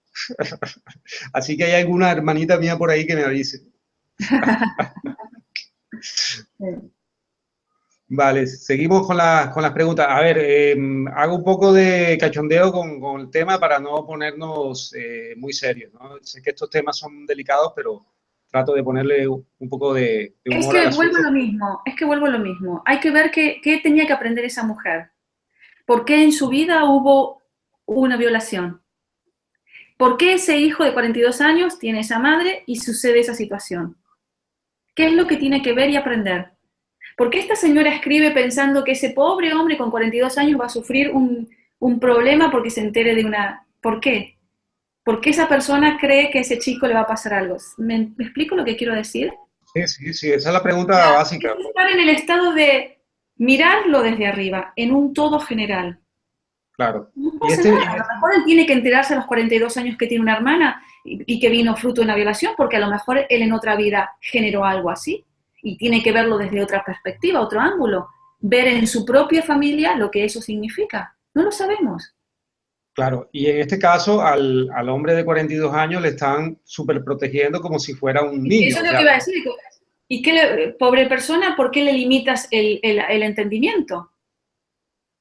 Así que hay alguna hermanita mía por ahí que me avise. Vale, seguimos con las preguntas. A ver, hago un poco de cachondeo con el tema para no ponernos muy serios, ¿no? Sé que estos temas son delicados, pero trato de ponerle un poco de Es humor al que vuelvo a asunto. lo mismo, es que vuelvo a lo mismo. Hay que ver qué tenía que aprender esa mujer. ¿Por qué en su vida hubo una violación? ¿Por qué ese hijo de 42 años tiene esa madre y sucede esa situación? ¿Qué es lo que tiene que ver y aprender? ¿Por qué esta señora escribe pensando que ese pobre hombre con 42 años va a sufrir un problema porque se entere de una... ¿Por qué? ¿Por qué esa persona cree que a ese chico le va a pasar algo? ¿Me explico lo que quiero decir? Sí, sí, sí, esa es la O pregunta sea, básica. es estar en el estado de mirarlo desde arriba, en un todo general. Claro. No Y pasa este, nada, y a lo este- mejor él tiene que enterarse a los 42 años que tiene una hermana y que vino fruto de una violación, porque a lo mejor él en otra vida generó algo así y tiene que verlo desde otra perspectiva, otro ángulo, ver en su propia familia lo que eso significa. No lo sabemos. claro, y en este caso al hombre de 42 años le están súper protegiendo como si fuera un niño. Eso O es lo sea, que iba a decir. ¿Y qué pobre persona, por qué le limitas el entendimiento?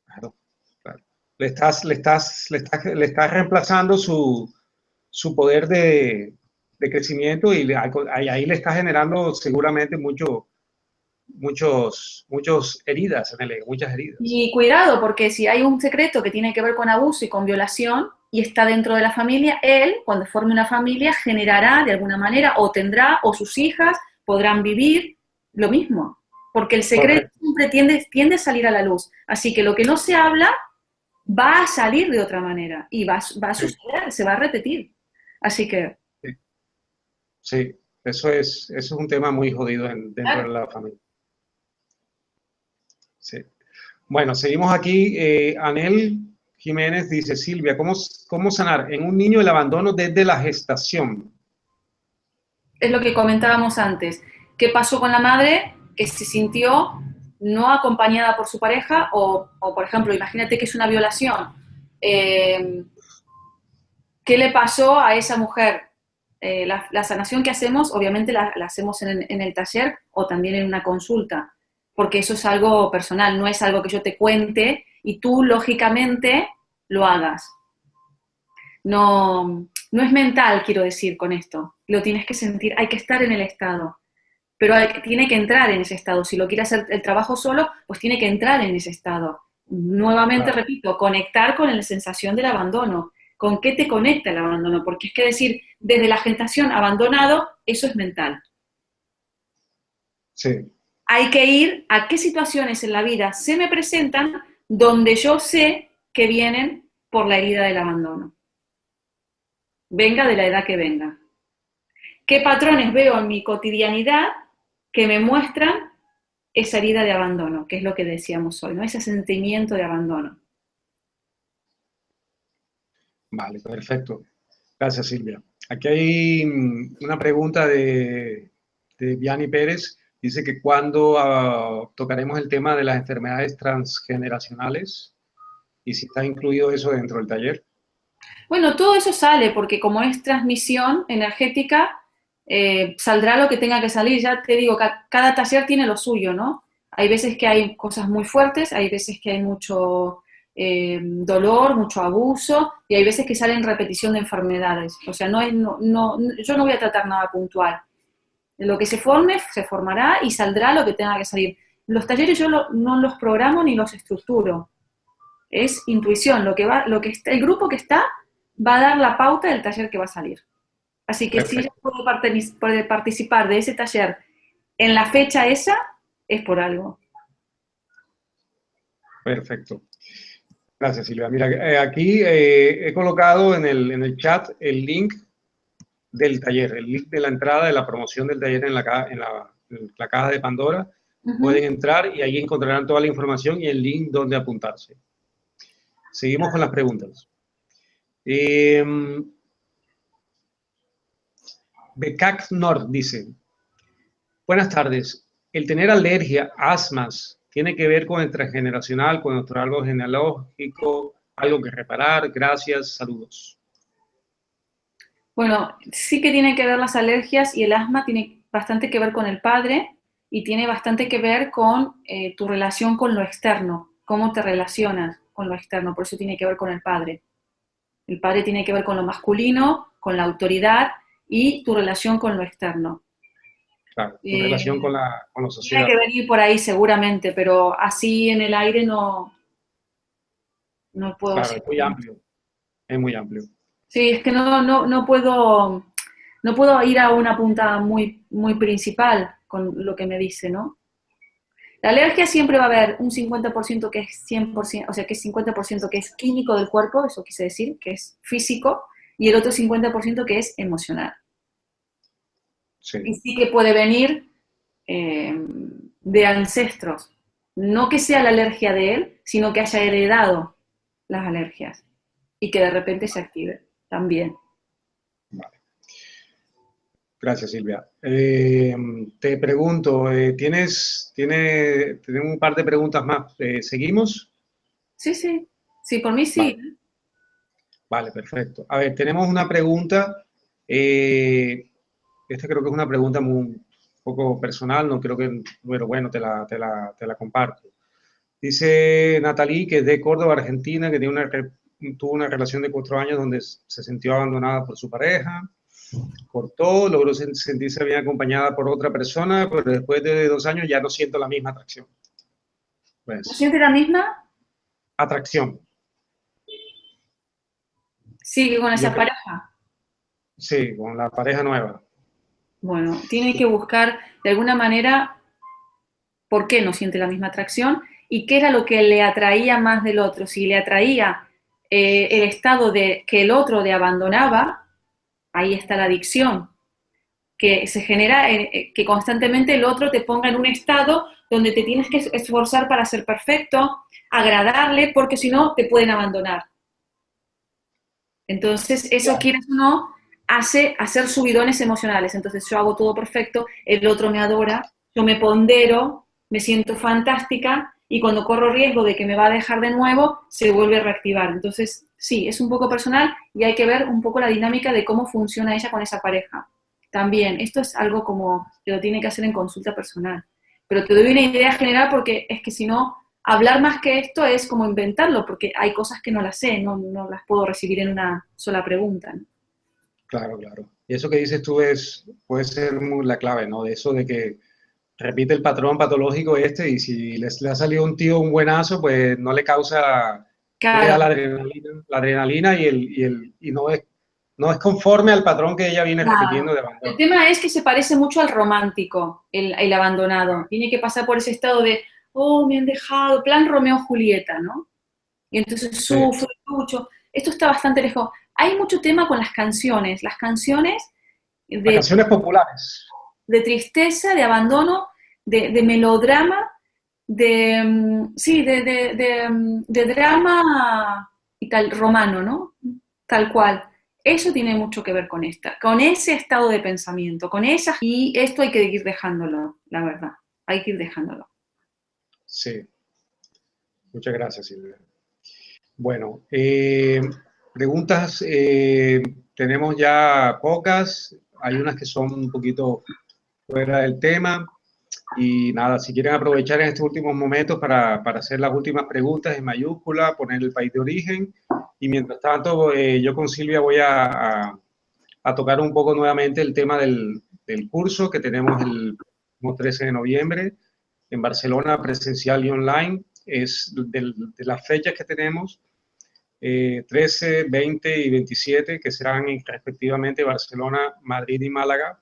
claro, claro. Le estás reemplazando su poder de crecimiento y ahí le está generando seguramente muchos heridas en el, muchas heridas. Y cuidado, porque si hay un secreto que tiene que ver con abuso y con violación y está dentro de la familia, él, cuando forme una familia, generará de alguna manera, o tendrá, o sus hijas podrán vivir lo mismo. Porque el secreto Correcto. siempre tiende a salir a la luz. Así que lo que no se habla va a salir de otra manera y va a Sí, suceder, se va a repetir. Así que, sí, sí. Eso es un tema muy jodido dentro de claro. la familia. Sí. Bueno, seguimos aquí. Anel Jiménez dice, Silvia, ¿cómo sanar en un niño el abandono desde la gestación? Es lo que comentábamos antes. ¿Qué pasó con la madre que se sintió no acompañada por su pareja? O por ejemplo, imagínate que es una violación. Eh, ¿Qué le pasó a esa mujer? La sanación que hacemos, obviamente la hacemos en el taller o también en una consulta, porque eso es algo personal, no es algo que yo te cuente y tú lógicamente lo hagas. No, no es mental, quiero decir con esto. Lo tienes que sentir, hay que estar en el estado. Pero tiene que entrar en ese estado. Si lo quiere hacer el trabajo solo, pues tiene que entrar en ese estado. Nuevamente Claro, repito, conectar con la sensación del abandono. ¿Con qué te conecta el abandono? Porque es que decir, desde la gestación abandonado, eso es mental. sí, Hay que ir a qué situaciones en la vida se me presentan donde yo sé que vienen por la herida del abandono. Venga de la edad que venga. ¿Qué patrones veo en mi cotidianidad que me muestran esa herida de abandono, que es lo que decíamos hoy, ¿no? Ese sentimiento de abandono. vale, perfecto. Gracias, Silvia. Aquí hay una pregunta de Vianney Pérez. Dice que cuando tocaremos el tema de las enfermedades transgeneracionales y si está incluido eso dentro del taller. Bueno, todo eso sale porque como es transmisión energética, saldrá lo que tenga que salir. Ya te digo, cada taller tiene lo suyo, ¿no? Hay veces que hay cosas muy fuertes, hay veces que hay mucho dolor, mucho abuso, y hay veces que salen repetición de enfermedades. O sea, yo no voy a tratar nada puntual. Lo que se forme, se formará y saldrá lo que tenga que salir. Los talleres yo no los programo ni los estructuro. Es intuición. El grupo que está va a dar la pauta del taller que va a salir. Así que si ella Perfecto, puede participar de ese taller en la fecha esa, es por algo. perfecto. Gracias, Silvia. Mira, aquí he colocado en el chat el link del taller, el link de la entrada de la promoción del taller en la caja de Pandora. Ujú. Pueden entrar y ahí encontrarán toda la información y el link donde apuntarse. Seguimos con las preguntas. Becac Nord dice, buenas tardes. El tener alergia, asmas, tiene que ver con el transgeneracional, con nuestro árbol genealógico, algo que reparar. Gracias, saludos. Bueno, sí que tiene que ver las alergias y el asma tiene bastante que ver con el padre y tiene bastante que ver con tu relación con lo externo, cómo te relacionas con lo externo, por eso tiene que ver con el padre. El padre tiene que ver con lo masculino, con la autoridad y tu relación con lo externo. Claro, tu relación Eh, con la Tiene sociedad. que venir por ahí seguramente, pero así en el aire no puedo Claro, decir. es muy amplio, es muy amplio. Sí, es que no puedo ir a una punta muy, muy principal con lo que me dice, ¿no? La alergia siempre va a haber un 50% que es 100%, o sea, que es 50% que es químico del cuerpo, eso quise decir, que es físico, y el otro 50% que es emocional. Sí, Y sí que puede venir de ancestros. No que sea la alergia de él, sino que haya heredado las alergias y que de repente se active también. vale. Gracias, Silvia. Te pregunto, tenemos un par de preguntas más. ¿Seguimos? Sí, sí. Sí, por mí sí. Vale, vale, perfecto. A ver, tenemos una pregunta. eh, Esta creo que es una pregunta muy un poco personal, no creo que, pero bueno, te la comparto. Dice Natalie, que es de Córdoba, Argentina, que tuvo una relación de 4 años donde se sintió abandonada por su pareja, cortó, logró sentirse bien acompañada por otra persona, pero después de 2 años ya no siento la misma atracción. ¿No Pues, siente la misma? atracción. Sigue con Yo esa creo, pareja. sí, con la pareja nueva. Bueno, tiene que buscar de alguna manera por qué no siente la misma atracción y qué era lo que le atraía más del otro. Si le atraía el estado de que el otro le abandonaba, ahí está la adicción, que se genera que constantemente el otro te ponga en un estado donde te tienes que esforzar para ser perfecto, agradarle, porque si no te pueden abandonar. Entonces, eso, quieras o no, hace hacer subidones emocionales. Entonces, yo hago todo perfecto, el otro me adora, yo me pondero, me siento fantástica y cuando corro riesgo de que me va a dejar de nuevo, se vuelve a reactivar. Entonces, sí, es un poco personal y hay que ver un poco la dinámica de cómo funciona ella con esa pareja. También, esto es algo como que lo tiene que hacer en consulta personal. Pero te doy una idea general porque es que si no, hablar más que esto es como inventarlo, porque hay cosas que no las sé, no las puedo recibir en una sola pregunta, ¿no? Claro, claro. Y eso que dices tú puede ser la clave, ¿no? De eso de que repite el patrón patológico este y si le ha salido un tío un buenazo, pues no le da Claro, la adrenalina y no es conforme al patrón que ella viene claro. repitiendo de El abandono. tema es que se parece mucho al romántico, el abandonado. Tiene que pasar por ese estado de, oh, me han dejado, plan Romeo-Julieta, ¿no? Y entonces Sí, sufre mucho. Esto está bastante lejos. Hay mucho tema con las canciones las de canciones populares. tristeza, de abandono, de melodrama, sí, de drama y tal, romano, ¿no? Tal cual. Eso tiene mucho que ver con ese estado de pensamiento, con esa... Y esto hay que ir dejándolo, la verdad. Hay que ir dejándolo. Sí, muchas gracias, Silvia. Bueno, preguntas tenemos ya pocas, hay unas que son un poquito fuera del tema. Y nada, si quieren aprovechar en estos últimos momentos para hacer las últimas preguntas en mayúscula, poner el país de origen. Y mientras tanto, yo con Silvia voy a tocar un poco nuevamente el tema del curso que tenemos el 13 de noviembre en Barcelona, presencial y online. Es de las fechas que tenemos, 13, 20 y 27, que serán respectivamente Barcelona, Madrid y Málaga.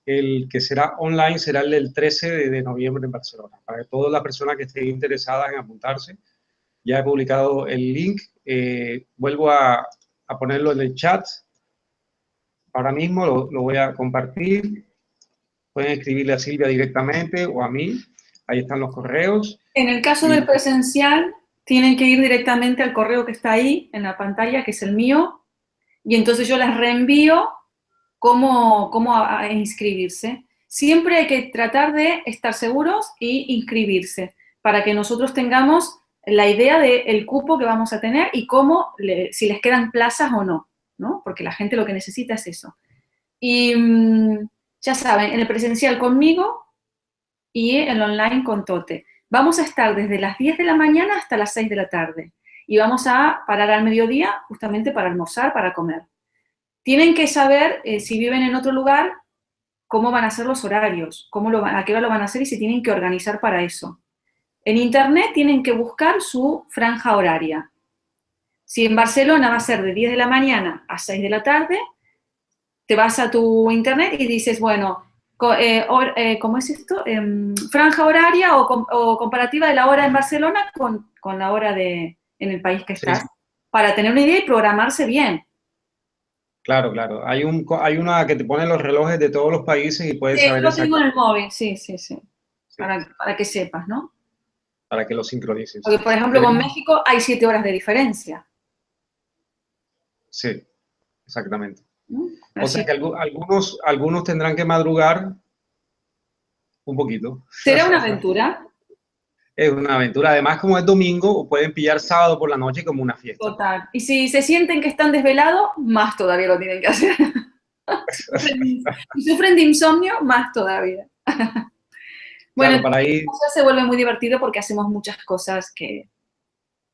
El que será online será el del 13 de noviembre en Barcelona. Para todas las personas que estén interesadas en apuntarse, ya he publicado el link. Vuelvo a ponerlo en el chat. Ahora mismo lo voy a compartir. Pueden escribirle a Silvia directamente o a mí. Ahí están los correos. En el caso del Y presencial, tienen que ir directamente al correo que está ahí en la pantalla, que es el mío, y entonces yo les reenvío cómo a inscribirse. Siempre hay que tratar de estar seguros y inscribirse para que nosotros tengamos la idea del cupo que vamos a tener y si les quedan plazas o no, ¿no? Porque la gente lo que necesita es eso. Y ya saben, en el presencial conmigo y en el online con Tote. Vamos a estar desde las 10 de la mañana hasta las 6 de la tarde y vamos a parar al mediodía justamente para almorzar, para comer. Tienen que saber, si viven en otro lugar, cómo van a ser los horarios, a qué hora lo van a hacer y se tienen que organizar para eso. En Internet tienen que buscar su franja horaria. Si en Barcelona va a ser de 10 de la mañana a 6 de la tarde, te vas a tu Internet y dices, bueno, ¿cómo es esto? Franja horaria o comparativa de la hora en Barcelona con la hora en el país que Sí, estás, para tener una idea y programarse bien. claro, claro. Hay una que te pone los relojes de todos los países y Sí, puedes yo saber lo tengo en el exactamente, móvil, sí, sí, sí, sí, para que sepas, ¿no? para que lo sincronices. Porque, por ejemplo, con Tenemos, México hay 7 horas de diferencia, sí, exactamente. ¿no? O sea Así que algunos tendrán que madrugar un poquito. será una aventura Es una aventura. Además, como es domingo, pueden pillar sábado por la noche como una fiesta. total. Y si se sienten que están desvelados, más todavía lo tienen que hacer. Si sufren de insomnio, más todavía. Bueno, Claro, para ir, ya se vuelve muy divertido porque hacemos muchas cosas que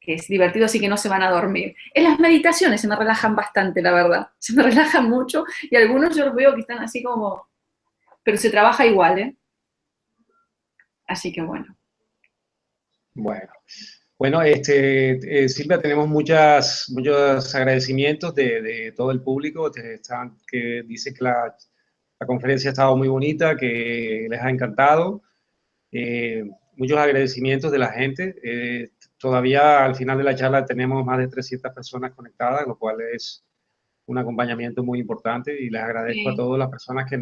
es divertido, así que no se van a dormir. En las meditaciones se me relajan bastante, la verdad. Se me relajan mucho y algunos yo los veo que están así como... Pero se trabaja igual, ¿eh? Así que bueno. bueno. Bueno, Silvia, tenemos muchos agradecimientos de todo el público que dice que la conferencia ha estado muy bonita, que les ha encantado. Muchos agradecimientos de la gente. Todavía al final de la charla tenemos más de 300 personas conectadas, lo cual es un acompañamiento muy importante y les agradezco a Sí. todas las personas que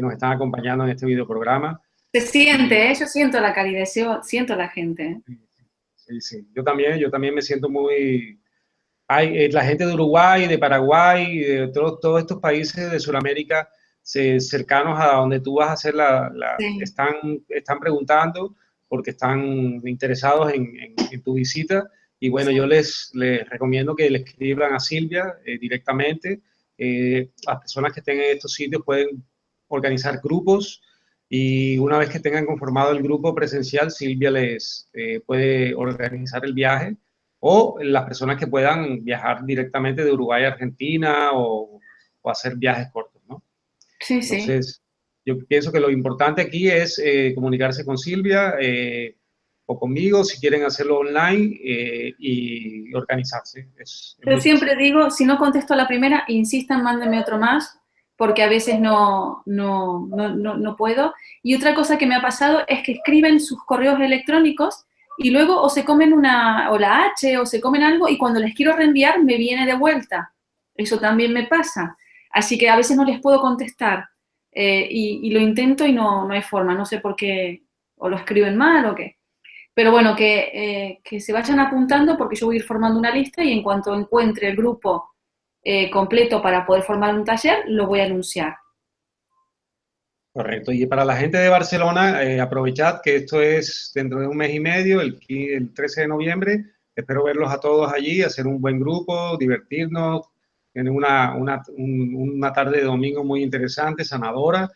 nos están acompañando en este videoprograma. Se Y siente, ¿eh? Yo siento la calidez, yo siento la gente, ¿eh? sí, sí, yo también me siento muy... la gente de Uruguay, de Paraguay, de todos estos países de Sudamérica cercanos a donde tú vas a hacer Sí, están preguntando porque están interesados en tu visita. Y bueno, sí. yo les recomiendo que le escriban a Silvia directamente. Las personas que estén en estos sitios pueden organizar grupos y una vez que tengan conformado el grupo presencial, Silvia les puede organizar el viaje o las personas que puedan viajar directamente de Uruguay a Argentina o hacer viajes cortos, ¿no? Sí, sí. Entonces, yo pienso que lo importante aquí es comunicarse con Silvia o conmigo si quieren hacerlo online y organizarse. Es Yo muy fácil. siempre digo, si no contesto a la primera, insistan, mándenme otro más, porque a veces no puedo. Y otra cosa que me ha pasado es que escriben sus correos electrónicos y luego o se comen o la H o se comen algo y cuando les quiero reenviar me viene de vuelta. Eso también me pasa. Así que a veces no les puedo contestar y lo intento y no hay forma. No sé por qué, o lo escriben mal o qué. Pero bueno, que se vayan apuntando porque yo voy a ir formando una lista y en cuanto encuentre el grupo completo para poder formar un taller, lo voy a anunciar. Correcto. Y para la gente de Barcelona, aprovechad que esto es dentro de un mes y medio, el 13 de noviembre. Espero verlos a todos allí, hacer un buen grupo, divertirnos, tener una tarde de domingo muy interesante, sanadora,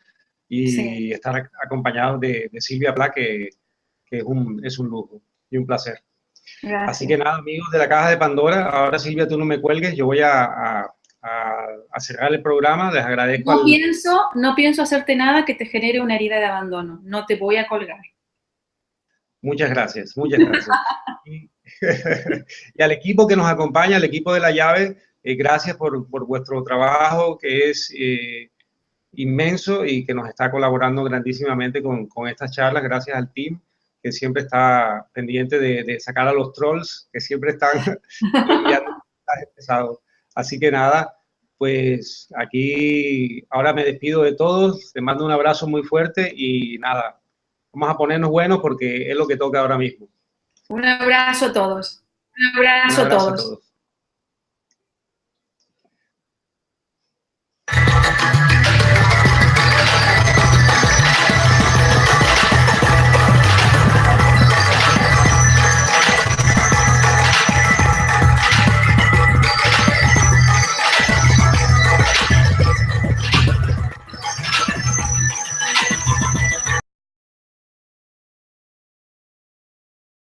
Sí, y estar acompañados de Silvia Pla, que es un lujo y un placer. Así que gracias. nada, amigos de la Caja de Pandora, ahora Silvia, tú no me cuelgues, yo voy a cerrar el programa, les agradezco No pienso hacerte nada que te genere una herida de abandono. No te voy a colgar. Muchas gracias, muchas gracias. Y, y al equipo que nos acompaña, al equipo de la llave, gracias por vuestro trabajo que es inmenso y que nos está colaborando grandísimamente con estas charlas. Gracias al team que siempre está pendiente de sacar a los trolls, que siempre están enviando mensajes pesados. Así que nada, pues aquí ahora me despido de todos, te mando un abrazo muy fuerte y nada, vamos a ponernos buenos porque es lo que toca ahora mismo. Un abrazo a todos. Un Un abrazo a abrazo a todos. todos.